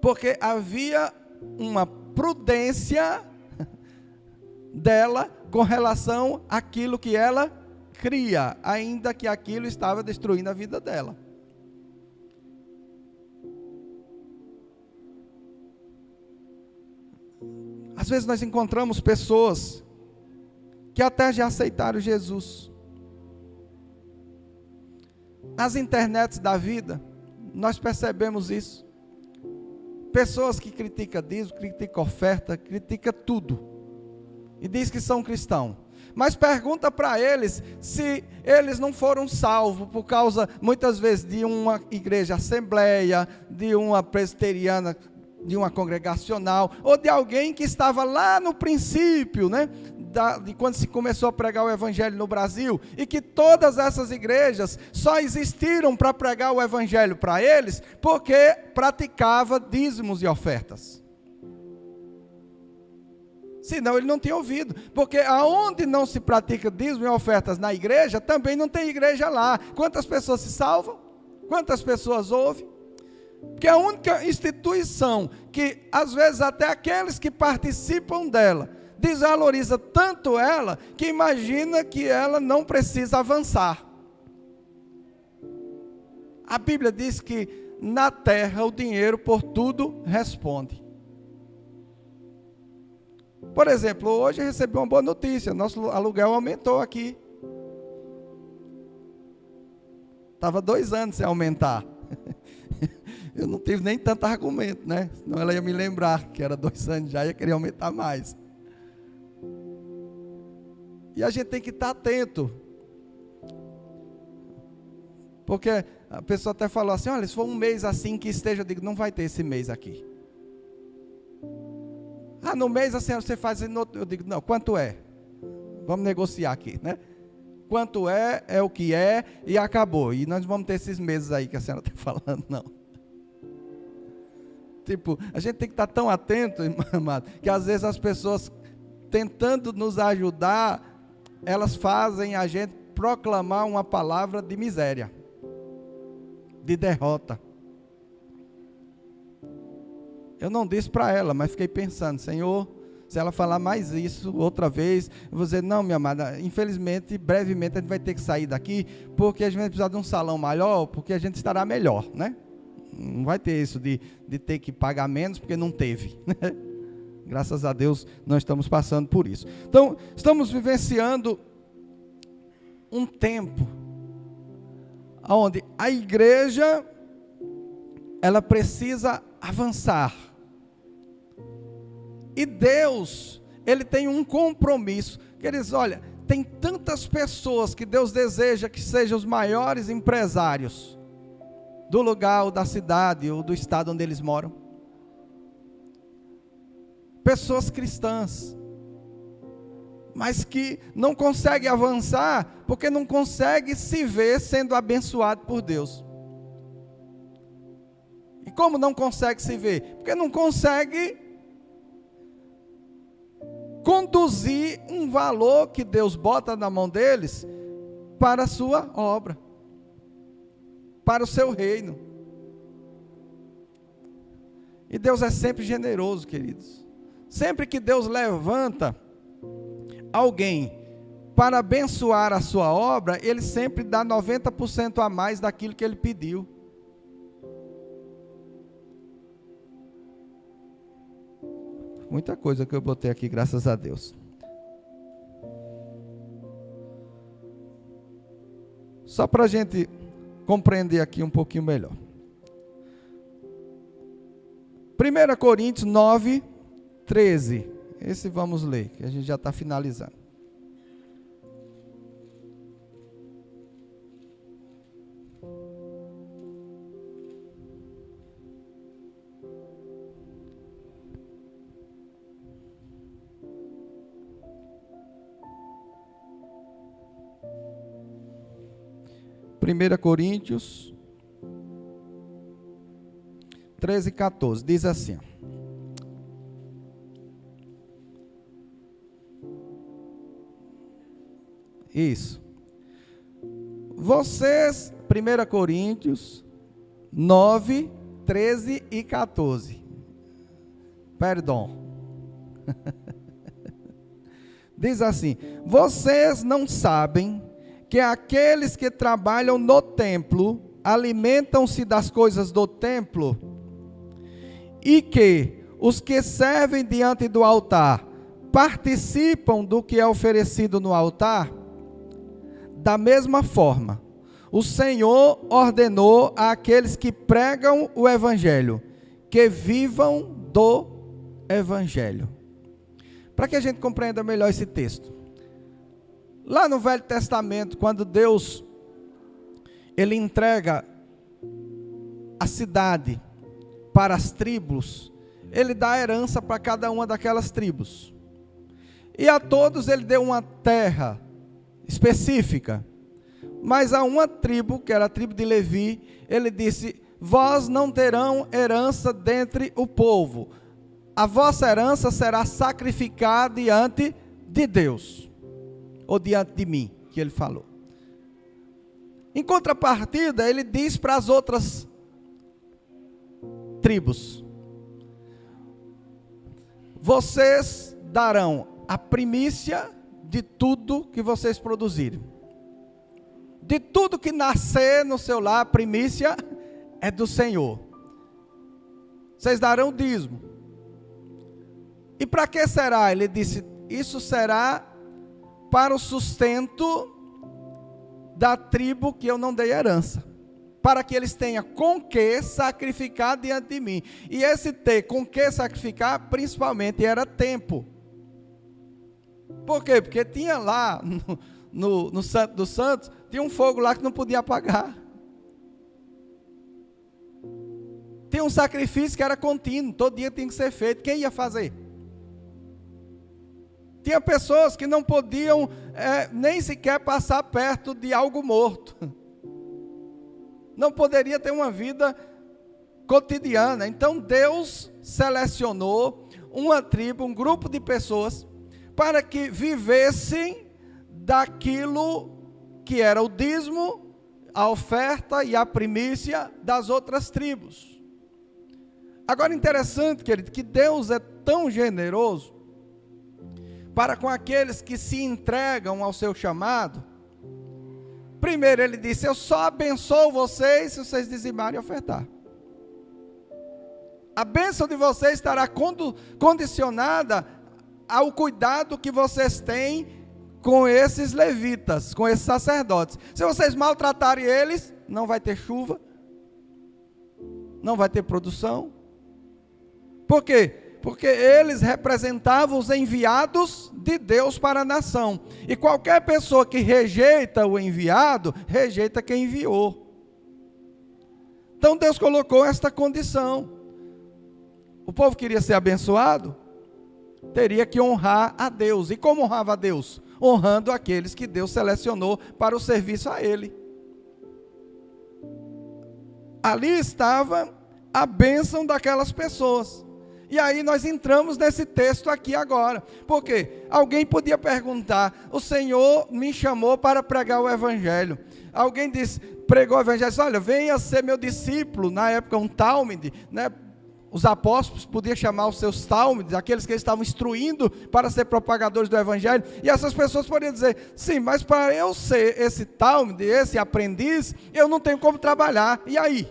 Speaker 1: Porque havia uma prudência dela com relação àquilo que ela cria, ainda que aquilo estava destruindo a vida dela. Às vezes nós encontramos pessoas que até já aceitaram Jesus. Nas internets da vida, nós percebemos isso. Pessoas que criticam dízimo, criticam oferta, criticam tudo. E diz que são cristãos. Mas pergunta para eles se eles não foram salvos por causa, muitas vezes, de uma igreja assembleia, de uma presbiteriana, de uma congregacional, ou de alguém que estava lá no princípio, né? De quando se começou a pregar o evangelho no Brasil, e que todas essas igrejas só existiram para pregar o evangelho para eles, porque praticava dízimos e ofertas. Senão ele não tinha ouvido, porque aonde não se pratica dízimo e ofertas na igreja, também não tem igreja lá. Quantas pessoas se salvam? Quantas pessoas ouvem? Porque a única instituição que, às vezes, até aqueles que participam dela, desvaloriza tanto ela, que imagina que ela não precisa avançar. A Bíblia diz que na terra o dinheiro por tudo responde. Por exemplo, hoje eu recebi uma boa notícia, nosso aluguel aumentou aqui. Estava 2 anos sem aumentar. Eu não tive nem tanto argumento, né? Senão ela ia me lembrar que era 2 anos já, ia querer aumentar mais. E a gente tem que estar atento. Porque A pessoa até falou assim, olha, se for um mês assim que esteja, eu digo, não vai ter esse mês aqui. Ah, no mês assim você faz, eu digo, não, quanto é? Vamos negociar aqui, né? Quanto é o que é e acabou. E nós vamos ter esses meses aí que a senhora está falando, não. Tipo, a gente tem que estar tão atento, amado, que às vezes as pessoas tentando nos ajudar, elas fazem a gente proclamar uma palavra de miséria, de derrota. Eu não disse para ela, mas fiquei pensando, Senhor, se ela falar mais isso outra vez, eu vou dizer, não, minha amada, infelizmente, brevemente a gente vai ter que sair daqui, porque a gente vai precisar de um salão maior, porque a gente estará melhor, né? Não vai ter isso de ter que pagar menos, porque não teve, né? Graças a Deus, nós estamos passando por isso. Então, estamos vivenciando um tempo onde a igreja, ela precisa avançar. E Deus, Ele tem um compromisso. Queridos, olha, tem tantas pessoas que Deus deseja que sejam os maiores empresários do lugar, ou da cidade, ou do estado onde eles moram. Pessoas cristãs, mas que não conseguem avançar, porque não conseguem se ver sendo abençoado por Deus. E como não consegue se ver? Porque não consegue conduzir um valor que Deus bota na mão deles para a sua obra, para o seu reino. E Deus é sempre generoso, queridos. Sempre que Deus levanta alguém para abençoar a sua obra, Ele sempre dá 90% a mais daquilo que Ele pediu. Muita coisa que eu botei aqui, graças a Deus. Só para a gente compreender aqui um pouquinho melhor. 1 Coríntios 9, 13. Esse vamos ler, que a gente já está finalizando. Primeira Coríntios 13, 14, diz assim, isso, vocês, 1 Coríntios 9, 13 e 14, perdão, diz assim, vocês não sabem que aqueles que trabalham no templo alimentam-se das coisas do templo, e que os que servem diante do altar participam do que é oferecido no altar? Da mesma forma, o Senhor ordenou àqueles que pregam o Evangelho, que vivam do Evangelho. Para que a gente compreenda melhor esse texto. Lá no Velho Testamento, quando Deus, Ele entrega a cidade para as tribos, Ele dá herança para cada uma daquelas tribos. E a todos Ele deu uma terra específica. Mas a uma tribo, que era a tribo de Levi, Ele disse, vós não terão herança dentre o povo. A vossa herança será sacrificada diante de Deus. Ou diante de mim, que Ele falou. Em contrapartida, Ele diz para as outras tribos, vocês darão a primícia de tudo que vocês produzirem. De tudo que nascer no seu lar, a primícia é do Senhor. Vocês darão o dízimo. E para que será? Ele disse, isso será para o sustento da tribo que eu não dei herança, para que eles tenham com que sacrificar diante de mim. E esse ter com que sacrificar, principalmente, era tempo. Por quê? Porque tinha lá, no Santo dos Santos, tinha um fogo lá que não podia apagar. Tinha um sacrifício que era contínuo, todo dia tinha que ser feito. Quem ia fazer? Tinha pessoas que não podiam nem sequer passar perto de algo morto. Não poderia ter uma vida cotidiana. Então Deus selecionou uma tribo, um grupo de pessoas, para que vivessem daquilo que era o dízimo, a oferta e a primícia das outras tribos. Agora, interessante, querido, que Deus é tão generoso para com aqueles que se entregam ao seu chamado. Primeiro ele disse: eu só abençoo vocês se vocês dizimarem e ofertar. A bênção de vocês estará condicionada ao cuidado que vocês têm com esses levitas, com esses sacerdotes. Se vocês maltratarem eles, não vai ter chuva, não vai ter produção. Por quê? Porque eles representavam os enviados de Deus para a nação. E qualquer pessoa que rejeita o enviado, rejeita quem enviou. Então Deus colocou esta condição. O povo queria ser abençoado, teria que honrar a Deus. E como honrava a Deus? Honrando aqueles que Deus selecionou para o serviço a Ele. Ali estava a bênção daquelas pessoas. E aí nós entramos nesse texto aqui agora. Por quê? Alguém podia perguntar: o Senhor me chamou para pregar o Evangelho. Alguém disse, pregou o Evangelho, disse: olha, venha ser meu discípulo. Na época um Talmud, né? Os apóstolos podiam chamar os seus Talmudes, aqueles que eles estavam instruindo para ser propagadores do Evangelho. E essas pessoas poderiam dizer: sim, mas para eu ser esse Talmud, esse aprendiz, eu não tenho como trabalhar. E aí?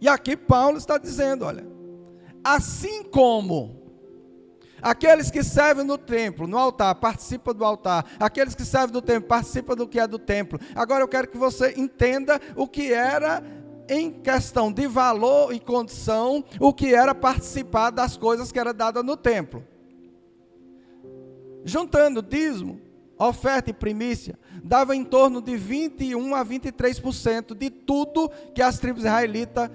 Speaker 1: E aqui Paulo está dizendo: olha, assim como aqueles que servem no templo, no altar, participam do altar, aqueles que servem no templo, participam do que é do templo. Agora eu quero que você entenda o que era, em questão de valor e condição, o que era participar das coisas que era dada no templo. Juntando dízimo, oferta e primícia, dava em torno de 21 a 23% de tudo que as tribos israelitas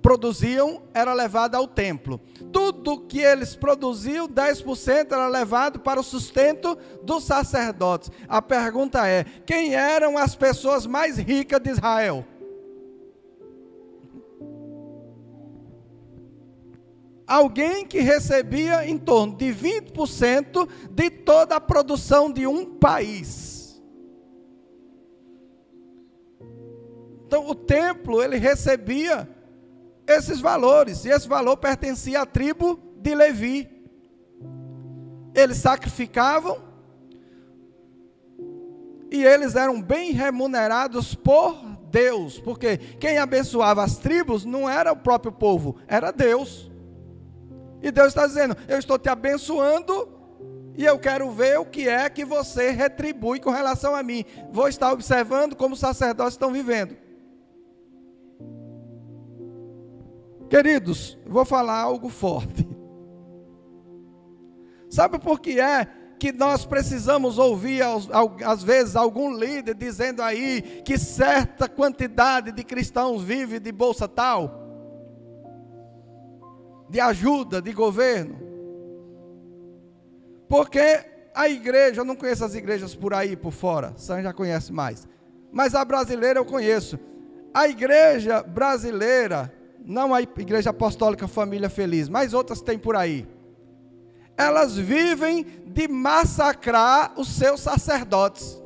Speaker 1: produziam era levado ao templo. Tudo que eles produziam, 10% era levado para o sustento dos sacerdotes. A pergunta é: quem eram as pessoas mais ricas de Israel? Alguém que recebia em torno de 20% de toda a produção de um país. Então o templo, ele recebia esses valores, e esse valor pertencia à tribo de Levi. Eles sacrificavam, e eles eram bem remunerados por Deus, porque quem abençoava as tribos não era o próprio povo, era Deus. E Deus está dizendo: eu estou te abençoando, e eu quero ver o que é que você retribui com relação a mim. Vou estar observando como os sacerdotes estão vivendo. Queridos, vou falar algo forte. Sabe por que é que nós precisamos ouvir, às vezes, algum líder dizendo aí que certa quantidade de cristãos vive de bolsa tal? De ajuda, de governo? Porque a igreja, eu não conheço as igrejas por aí, por fora, Sam já conhece mais. Mas a brasileira eu conheço. A igreja brasileira, não a Igreja Apostólica Família Feliz, mas outras tem por aí, elas vivem de massacrar os seus sacerdotes.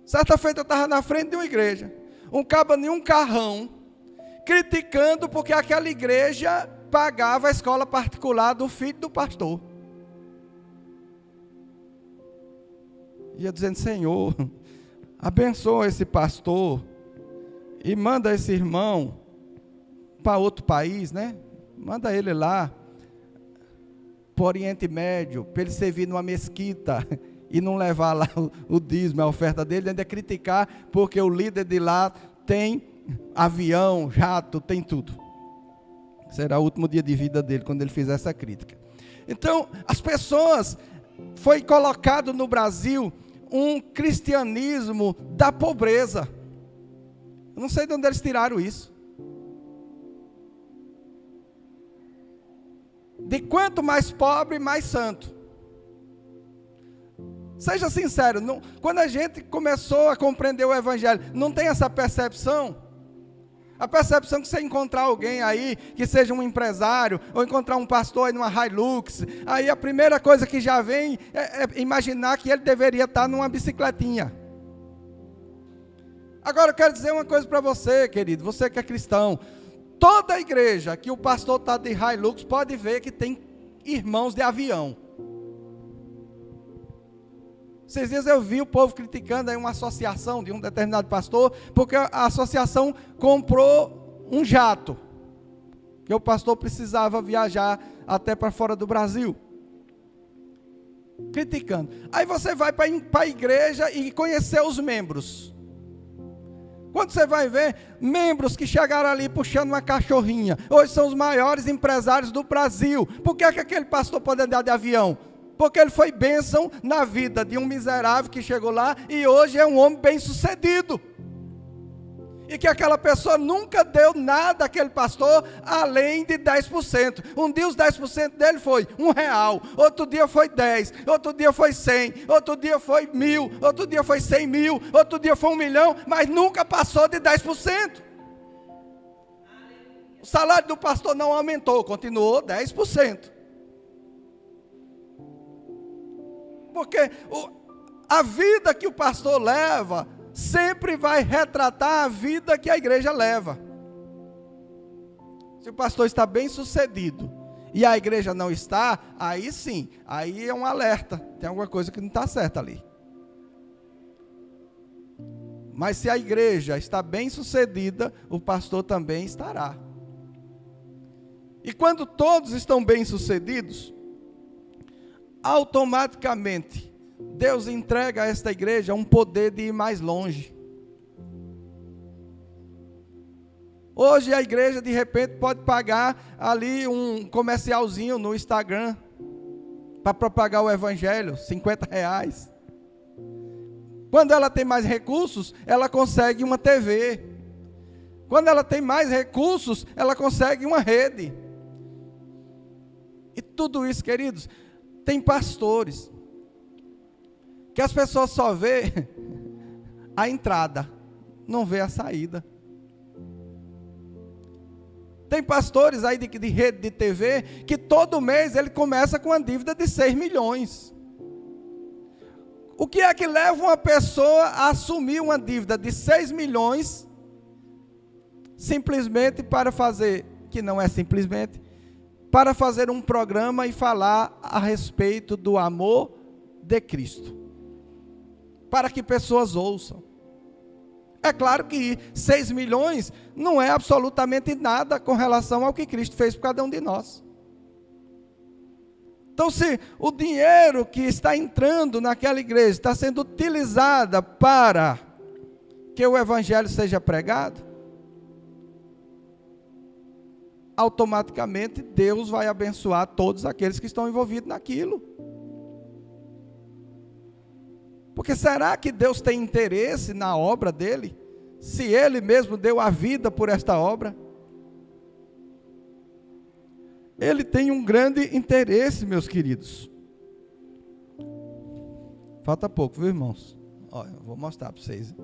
Speaker 1: Certa feita eu estava na frente de uma igreja, um caba em um carrão, criticando porque aquela igreja pagava a escola particular do filho do pastor. Ia dizendo: Senhor, abençoa esse pastor e manda esse irmão para outro país, né? Manda ele lá para o Oriente Médio, para ele servir numa mesquita e não levar lá o dízimo, a oferta dele, ainda criticar porque o líder de lá tem avião, jato, tem tudo. Será o último dia de vida dele quando ele fizer essa crítica. Então, as pessoas, foi colocado no Brasil um cristianismo da pobreza. Eu não sei de onde eles tiraram isso. De quanto mais pobre, mais santo. Seja sincero, quando a gente começou a compreender o Evangelho, não tem essa percepção? A percepção que você encontrar alguém aí, que seja um empresário, ou encontrar um pastor aí numa Hilux, aí a primeira coisa que já vem é imaginar que ele deveria estar numa bicicletinha. Agora eu quero dizer uma coisa para você, querido, você que é cristão. Toda a igreja que o pastor está de Hilux pode ver que tem irmãos de avião. Esses dias eu vi o povo criticando aí uma associação de um determinado pastor, porque a associação comprou um jato, que o pastor precisava viajar até para fora do Brasil. Criticando. Aí você vai para a igreja e conhecer os membros. Quando você vai ver, membros que chegaram ali puxando uma cachorrinha, hoje são os maiores empresários do Brasil. Por que aquele pastor pode andar de avião? Porque ele foi bênção na vida de um miserável que chegou lá e hoje é um homem bem sucedido. E que aquela pessoa nunca deu nada àquele pastor além de 10%. Um dia os 10% dele foi R$1, outro dia foi 10, outro dia foi 100, outro dia foi 1.000, outro dia foi 100 mil, outro dia foi 1 milhão, mas nunca passou de 10%. O salário do pastor não aumentou, continuou 10%. Porque a vida que o pastor leva sempre vai retratar a vida que a igreja leva. Se o pastor está bem sucedido e a igreja não está, aí sim, aí é um alerta, tem alguma coisa que não está certa ali. Mas se a igreja está bem sucedida, o pastor também estará. E quando todos estão bem sucedidos, automaticamente Deus entrega a esta igreja um poder de ir mais longe. Hoje a igreja de repente pode pagar ali um comercialzinho no Instagram para propagar o evangelho, R$50. Quando ela tem mais recursos, ela consegue uma TV. Quando ela tem mais recursos, ela consegue uma rede. E tudo isso, queridos, tem pastores que as pessoas só vê a entrada, não vê a saída. Tem pastores aí de rede de TV que todo mês ele começa com uma dívida de 6 milhões. O que é que leva uma pessoa a assumir uma dívida de 6 milhões simplesmente para fazer, que não é simplesmente, para fazer um programa e falar a respeito do amor de Cristo? Para que pessoas ouçam. É claro que 6 milhões não é absolutamente nada com relação ao que Cristo fez por cada um de nós. Então, se o dinheiro que está entrando naquela igreja está sendo utilizado para que o evangelho seja pregado, automaticamente Deus vai abençoar todos aqueles que estão envolvidos naquilo. Porque será que Deus tem interesse na obra dele? Se ele mesmo deu a vida por esta obra? Ele tem um grande interesse, meus queridos. Falta pouco, viu, irmãos? Olha, eu vou mostrar para vocês.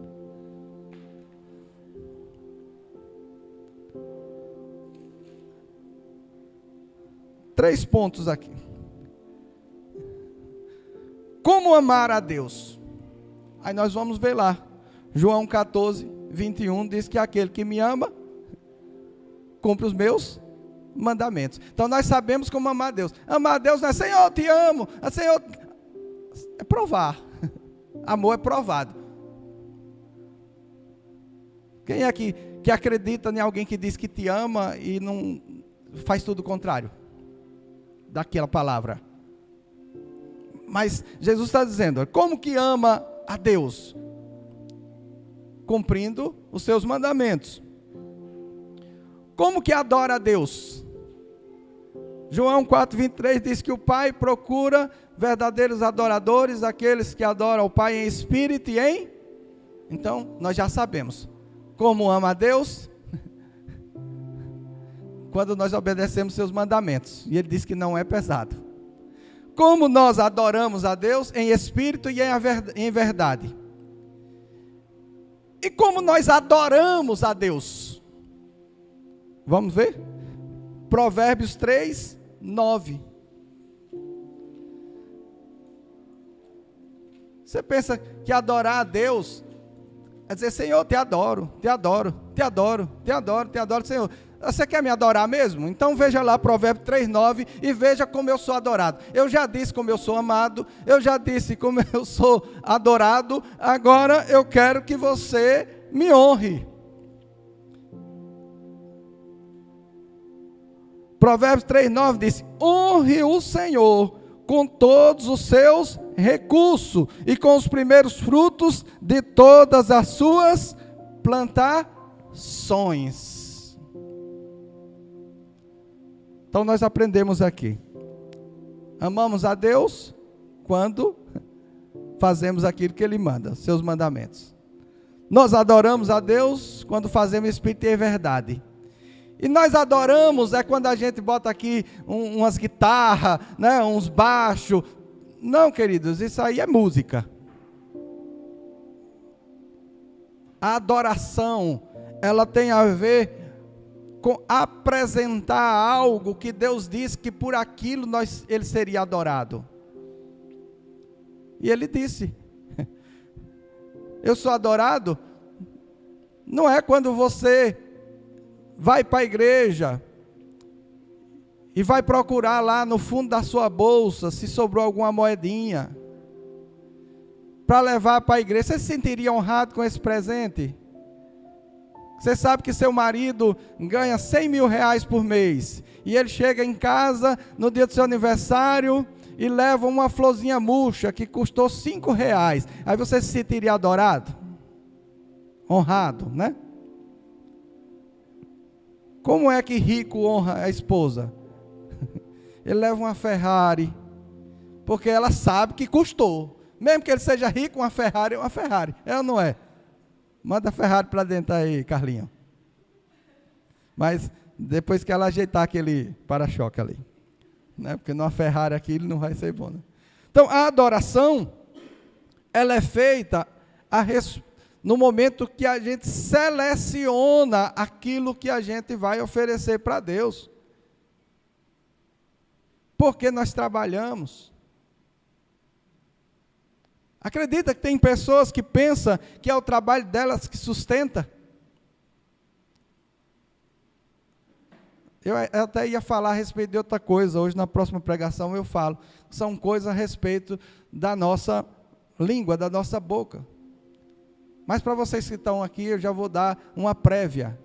Speaker 1: Três pontos aqui. Como amar a Deus? Aí nós vamos ver lá. João 14, 21 diz que aquele que me ama, cumpre os meus mandamentos. Então nós sabemos como amar a Deus. Amar a Deus não é Senhor, eu te amo. Senhor, é provar. Amor é provado. Quem é que acredita em alguém que diz que te ama e não faz tudo o contrário daquela palavra? Mas Jesus está dizendo, como que ama a Deus? Cumprindo os seus mandamentos. Como que adora a Deus? João 4,23 diz que o Pai procura verdadeiros adoradores, aqueles que adoram o Pai em espírito e em... Então, nós já sabemos como ama a Deus quando nós obedecemos seus mandamentos. E ele diz que não é pesado. Como nós adoramos a Deus em espírito e em verdade. E como nós adoramos a Deus? Vamos ver? Provérbios 3, 9. Você pensa que adorar a Deus é dizer, Senhor, te adoro, te adoro, te adoro, te adoro, te adoro, Senhor. Você quer me adorar mesmo? Então veja lá Provérbios 3, 9 e veja como eu sou adorado. Eu já disse como eu sou amado, eu já disse como eu sou adorado, agora eu quero que você me honre. Provérbios 3, 9 diz, honre o Senhor com todos os seus recursos e com os primeiros frutos de todas as suas plantações. Então nós aprendemos aqui. Amamos a Deus quando fazemos aquilo que Ele manda, seus mandamentos. Nós adoramos a Deus quando fazemos espírito e verdade. E nós adoramos é quando a gente bota aqui umas guitarras, né, uns baixos. Não, queridos, isso aí é música. A adoração, ela tem a ver com apresentar algo que Deus disse que por aquilo ele seria adorado. E ele disse, eu sou adorado, não é quando você vai para a igreja e vai procurar lá no fundo da sua bolsa se sobrou alguma moedinha para levar para a igreja. Você se sentiria honrado com esse presente? Você sabe que seu marido ganha 100 mil reais por mês e ele chega em casa no dia do seu aniversário e leva uma florzinha murcha que custou 5 reais. Aí você se sentiria adorado? Honrado, né? Como é que rico honra a esposa? Ele leva uma Ferrari, porque ela sabe que custou. Mesmo que ele seja rico, uma Ferrari é uma Ferrari. É ou não é? Manda a Ferrari para dentro aí, Carlinhos. Mas depois que ela ajeitar aquele para-choque ali. Né? Porque numa Ferrari aqui ele não vai ser bom. Né? Então a adoração, ela é feita no momento que a gente seleciona aquilo que a gente vai oferecer para Deus. Porque nós trabalhamos. Acredita que tem pessoas que pensam que é o trabalho delas que sustenta? Eu até ia falar a respeito de outra coisa, hoje na próxima pregação eu falo. São coisas a respeito da nossa língua, da nossa boca. Mas para vocês que estão aqui, eu já vou dar uma prévia.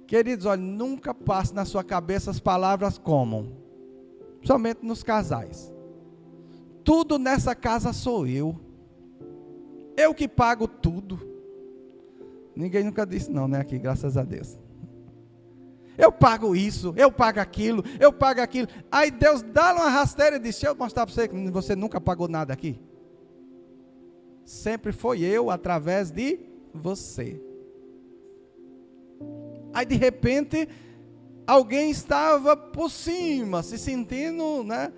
Speaker 1: Queridos, olha, nunca passe na sua cabeça as palavras como, somente nos casais. Tudo nessa casa sou eu. Eu que pago tudo. Ninguém nunca disse não, né, aqui, graças a Deus. Eu pago isso, eu pago aquilo, eu pago aquilo. Aí Deus dá uma rasteira e diz, deixa eu mostrar para você que você nunca pagou nada aqui. Sempre foi eu através de você. Aí de repente, alguém estava por cima, se sentindo, né?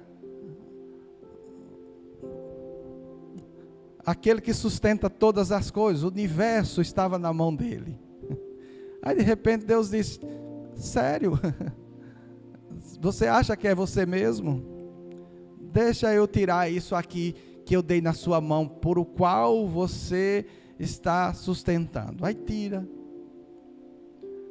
Speaker 1: Aquele que sustenta todas as coisas, o universo estava na mão dele. Aí de repente Deus disse, sério? Você acha que é você mesmo? Deixa eu tirar isso aqui que eu dei na sua mão, por o qual você está sustentando. Aí tira.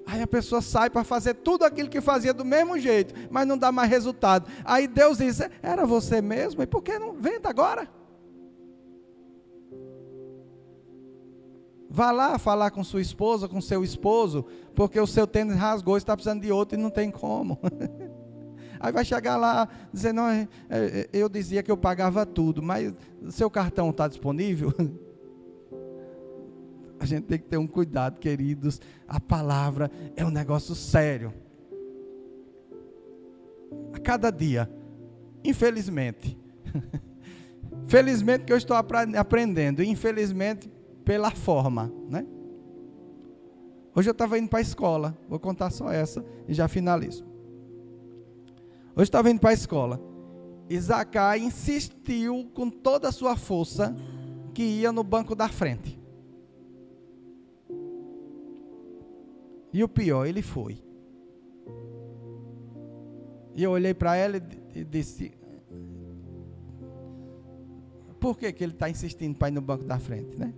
Speaker 1: Aí a pessoa sai para fazer tudo aquilo que fazia do mesmo jeito, mas não dá mais resultado. Aí Deus diz, era você mesmo? E por que não venda agora? Vá lá falar com sua esposa, com seu esposo, porque o seu tênis rasgou, está precisando de outro e não tem como. Aí vai chegar lá, dizer, não, eu dizia que eu pagava tudo, mas seu cartão está disponível? A gente tem que ter um cuidado, queridos. A palavra é um negócio sério. cada dia. Infelizmente. Felizmente que eu estou aprendendo. Infelizmente pela forma, né? Hoje eu estava indo para a escola. Vou contar só essa e já finalizo. Hoje eu estava indo para a escola. E Zacai insistiu com toda a sua força que ia no banco da frente. E o pior, ele foi. E eu olhei para ela e disse: por que ele está insistindo para ir no banco da frente, né?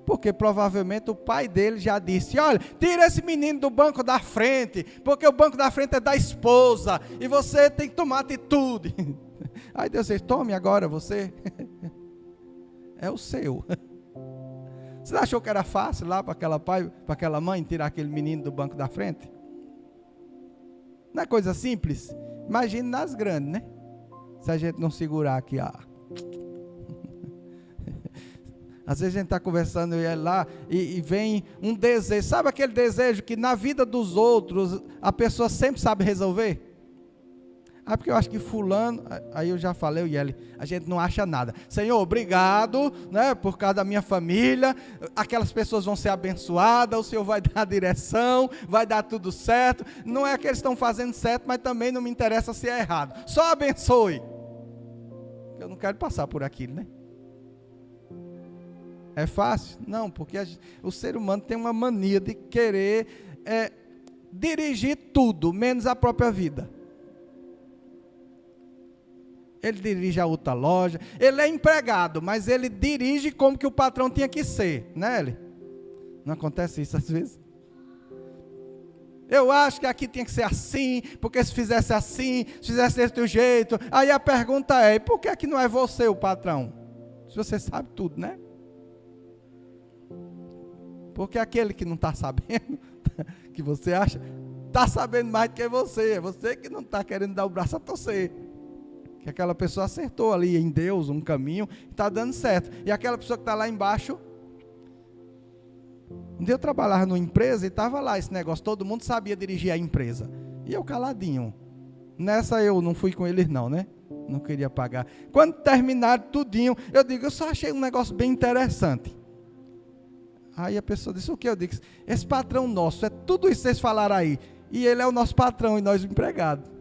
Speaker 1: Porque provavelmente o pai dele já disse: olha, tira esse menino do banco da frente, porque o banco da frente é da esposa, e você tem que tomar atitude. Aí Deus disse: tome agora você. É o seu. Você achou que era fácil lá para aquela pai, para aquela mãe tirar aquele menino do banco da frente? Não é coisa simples? Imagine nas grandes, né? Se a gente não segurar aqui, Às vezes a gente está conversando e lá e vem um desejo. Sabe aquele desejo que na vida dos outros a pessoa sempre sabe resolver? Porque eu acho que fulano, aí eu já falei, e ele, a gente não acha nada. Senhor, obrigado, né, por causa da minha família, aquelas pessoas vão ser abençoadas, o Senhor vai dar a direção, vai dar tudo certo. Não é que eles estão fazendo certo, mas também não me interessa se é errado. Só abençoe. Eu não quero passar por aquilo, né? É fácil? Não, porque o ser humano tem uma mania de querer dirigir tudo, menos a própria vida. Ele dirige a outra loja, ele é empregado, mas ele dirige como que o patrão tinha que ser, né, ele? Não acontece isso às vezes? Eu acho que aqui tinha que ser assim, porque se fizesse assim, se fizesse desse teu jeito, aí a pergunta é: e por que aqui não é você o patrão? Se você sabe tudo, né? Porque aquele que não está sabendo, que você acha, está sabendo mais do que você, é você que não está querendo dar o braço a torcer. Que aquela pessoa acertou ali em Deus um caminho, está dando certo. E aquela pessoa que está lá embaixo, um dia eu trabalhava numa empresa e estava lá esse negócio, todo mundo sabia dirigir a empresa. E eu caladinho. Nessa eu não fui com eles não, né? Não queria pagar. Quando terminaram tudinho, eu digo: eu só achei um negócio bem interessante. Aí a pessoa disse: o que? Eu disse: esse patrão nosso, é tudo isso que vocês falaram aí. E ele é o nosso patrão e nós empregados.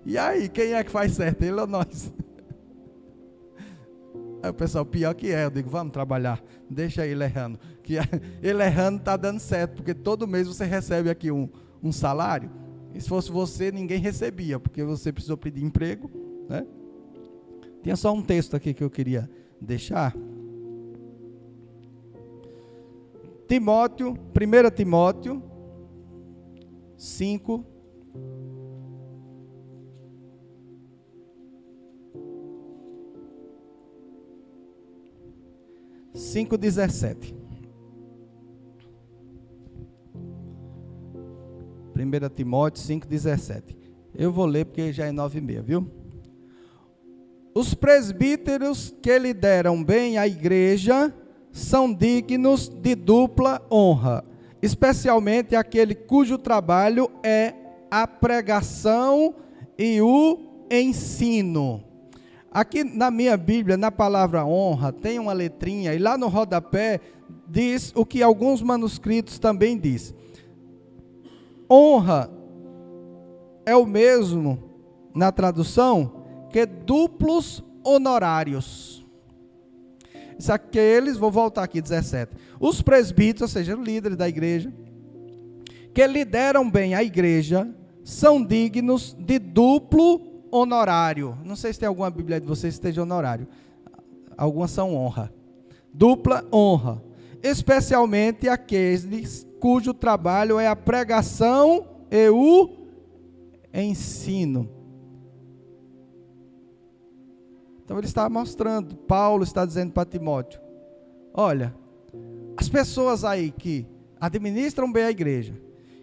Speaker 1: E aí, quem é que faz certo? Ele ou nós? Aí o pessoal: pior que é. Eu digo: vamos trabalhar, deixa ele errando. Que ele errando está dando certo, porque todo mês você recebe aqui um salário. E se fosse você, ninguém recebia, porque você precisou pedir emprego, né? Tinha só um texto aqui que eu queria deixar. Timóteo, 1 Timóteo 5, Cinco 17. 1 Timóteo 5,17. Eu vou ler porque já é 9:30, viu? Os presbíteros que lideram bem a igreja são dignos de dupla honra, especialmente aquele cujo trabalho é a pregação e o ensino. Aqui na minha Bíblia, na palavra honra, tem uma letrinha, e lá no rodapé diz o que alguns manuscritos também diz. Honra é o mesmo, na tradução, que duplos honorários. Isso aqueles, vou voltar aqui, 17. Os presbíteros, ou seja, os líderes da igreja, que lideram bem a igreja, são dignos de duplo honorário. Não sei se tem alguma Bíblia de vocês que esteja honorário. Algumas são honra. Dupla honra. Especialmente aqueles cujo trabalho é a pregação e o ensino. Então ele está mostrando, Paulo está dizendo para Timóteo: olha, as pessoas aí que administram bem a igreja,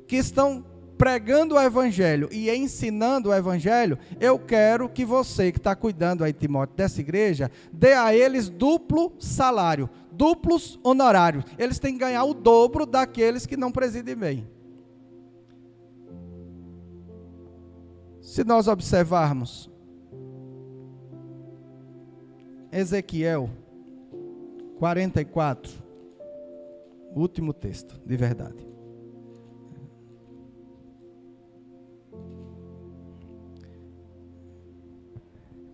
Speaker 1: que estão pregando o evangelho e ensinando o evangelho, eu quero que você que está cuidando aí, Timóteo, dessa igreja, dê a eles duplo salário, duplos honorários. Eles têm que ganhar o dobro daqueles que não presidem bem. Se nós observarmos Ezequiel 44, último texto, de verdade.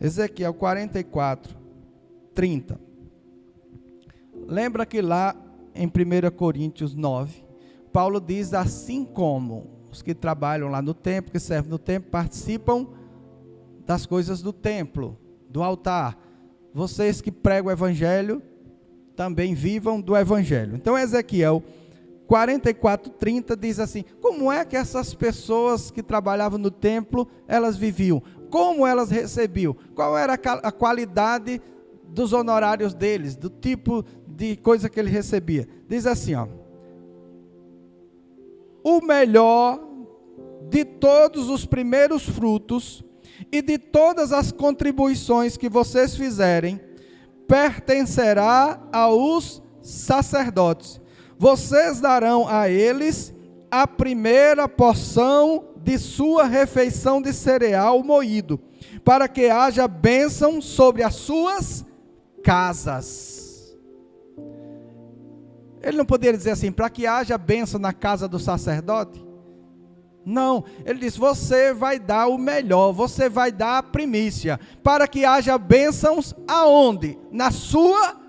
Speaker 1: Ezequiel 44, 30. Lembra que lá em 1 Coríntios 9, Paulo diz: assim como os que trabalham lá no templo, que servem no templo, participam das coisas do templo, do altar, vocês que pregam o evangelho, também vivam do evangelho. Então Ezequiel 44, 30 diz assim: como é que essas pessoas que trabalhavam no templo, elas viviam? Como elas recebiam? Qual era a qualidade dos honorários deles, do tipo de coisa que ele recebia? Diz assim, ó: o melhor de todos os primeiros frutos e de todas as contribuições que vocês fizerem, pertencerá aos sacerdotes. Vocês darão a eles a primeira porção de sua refeição de cereal moído, para que haja bênção sobre as suas casas. Ele não poderia dizer assim, para que haja bênção na casa do sacerdote? Não, ele diz: você vai dar o melhor, você vai dar a primícia, para que haja bênçãos aonde? Na sua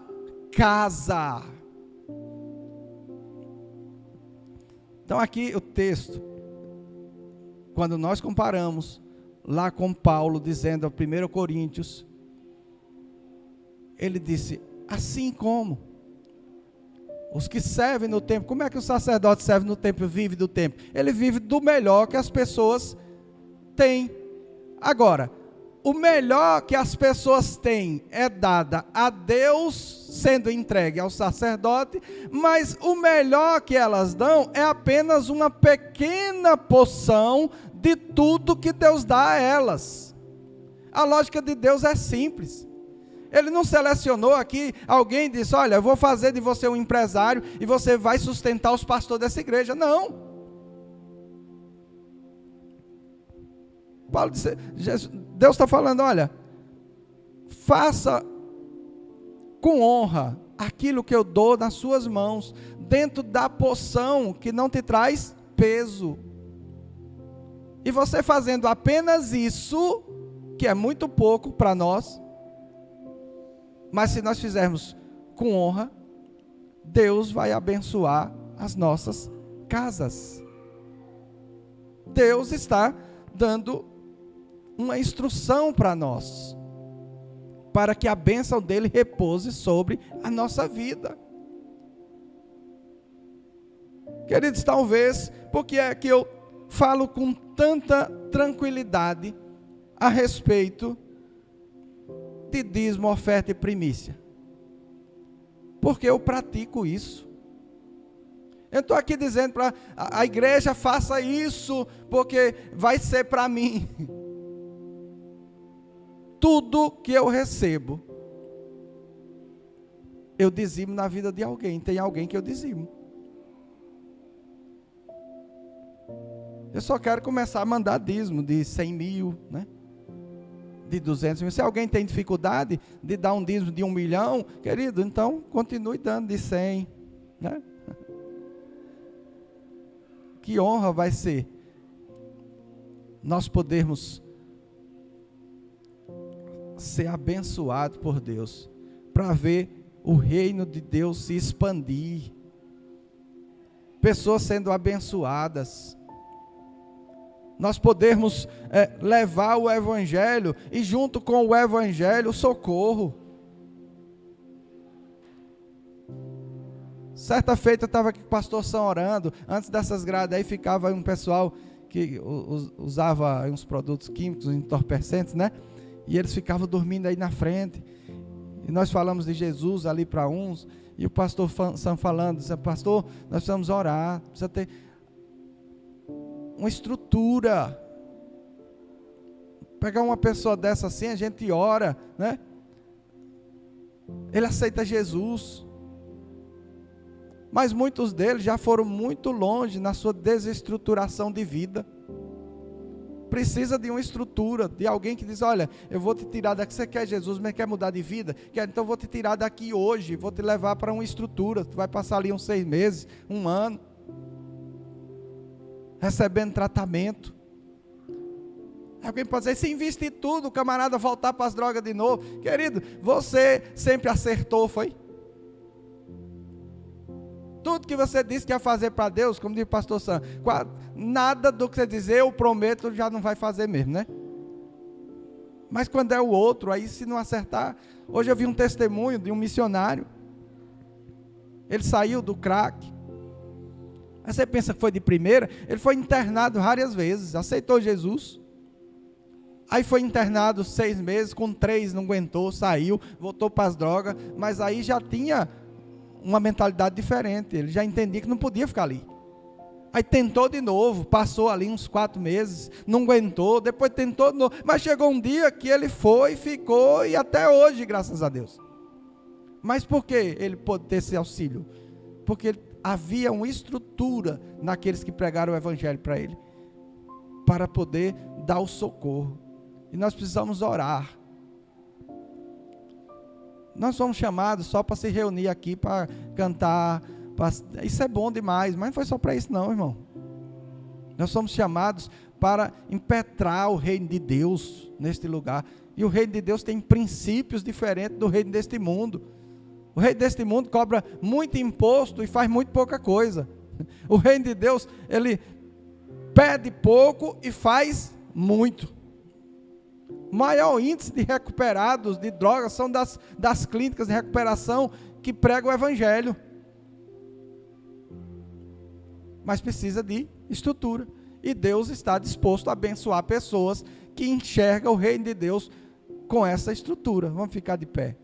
Speaker 1: casa. Então aqui o texto, quando nós comparamos lá com Paulo, dizendo a 1 Coríntios, ele disse: assim como os que servem no templo, como é que o sacerdote serve no templo, vive do templo? Ele vive do melhor que as pessoas têm. Agora, o melhor que as pessoas têm é dada a Deus, sendo entregue ao sacerdote, mas o melhor que elas dão é apenas uma pequena porção de tudo que Deus dá a elas. A lógica de Deus é simples. Ele não selecionou aqui, alguém disse: olha, eu vou fazer de você um empresário e você vai sustentar os pastores dessa igreja. Não. Paulo disse, Deus está falando: olha, faça com honra aquilo que eu dou nas suas mãos, dentro da porção que não te traz peso. E você fazendo apenas isso, que é muito pouco para nós, mas se nós fizermos com honra, Deus vai abençoar as nossas casas. Deus está dando uma instrução para nós, para que a bênção dele repouse sobre a nossa vida. Queridos, talvez, porque é que eu falo com tanta tranquilidade a respeito de dízimo, oferta e primícia? Porque eu pratico isso. Eu estou aqui dizendo para a igreja: faça isso, porque vai ser para mim. Tudo que eu recebo, eu dizimo na vida de alguém. Tem alguém que eu dizimo. Eu só quero começar a mandar dízimo de 100 mil, né? De 200 mil. Se alguém tem dificuldade de dar um dízimo de 1 milhão, querido, então continue dando de 100, né? Que honra vai ser nós podermos ser abençoados por Deus, para ver o reino de Deus se expandir, pessoas sendo abençoadas, nós podermos levar o evangelho, e junto com o evangelho, o socorro. Certa feita eu estava aqui com o pastor São orando, antes dessas grades aí ficava um pessoal que usava uns produtos químicos, entorpecentes, né? E eles ficavam dormindo aí na frente, e nós falamos de Jesus ali para uns, e o pastor São falando, disse: pastor, nós precisamos orar, precisa ter uma estrutura. Pegar uma pessoa dessa assim, a gente ora, né? Ele aceita Jesus, mas muitos deles já foram muito longe na sua desestruturação de vida. Precisa de uma estrutura, de alguém que diz, olha, eu vou te tirar daqui, você quer Jesus, mas quer mudar de vida? Quer, então eu vou te tirar daqui hoje, vou te levar para uma estrutura, tu vai passar ali uns 6 meses, 1 ano, recebendo tratamento. Alguém pode dizer, se investir tudo, o camarada voltar para as drogas de novo. Querido, você sempre acertou, foi? Tudo que você disse que ia fazer para Deus, como diz o pastor Sam, nada do que você dizer, eu prometo, já não vai fazer mesmo, né? Mas quando é o outro, aí se não acertar. Hoje eu vi um testemunho de um missionário. Ele saiu do crack. Aí você pensa que foi de primeira. Ele foi internado várias vezes, aceitou Jesus. Aí foi internado 6 meses, com 3 não aguentou, saiu, voltou para as drogas. Mas aí já tinha uma mentalidade diferente, ele já entendia que não podia ficar ali. Aí tentou de novo, passou ali uns 4 meses, não aguentou, depois tentou de novo, mas chegou um dia que ele foi, ficou, e até hoje, graças a Deus. Mas por que ele pôde ter esse auxílio? Porque havia uma estrutura naqueles que pregaram o evangelho para ele, para poder dar o socorro. E nós precisamos orar. Nós somos chamados só para se reunir aqui, para cantar, isso é bom demais, mas não foi só para isso não, irmão. Nós somos chamados para impetrar o reino de Deus neste lugar, e o reino de Deus tem princípios diferentes do reino deste mundo. O reino deste mundo cobra muito imposto e faz muito pouca coisa. O reino de Deus, ele pede pouco e faz muito. Maior índice de recuperados de drogas são das clínicas de recuperação que pregam o evangelho. Mas precisa de estrutura. E Deus está disposto a abençoar pessoas que enxergam o reino de Deus com essa estrutura. Vamos ficar de pé.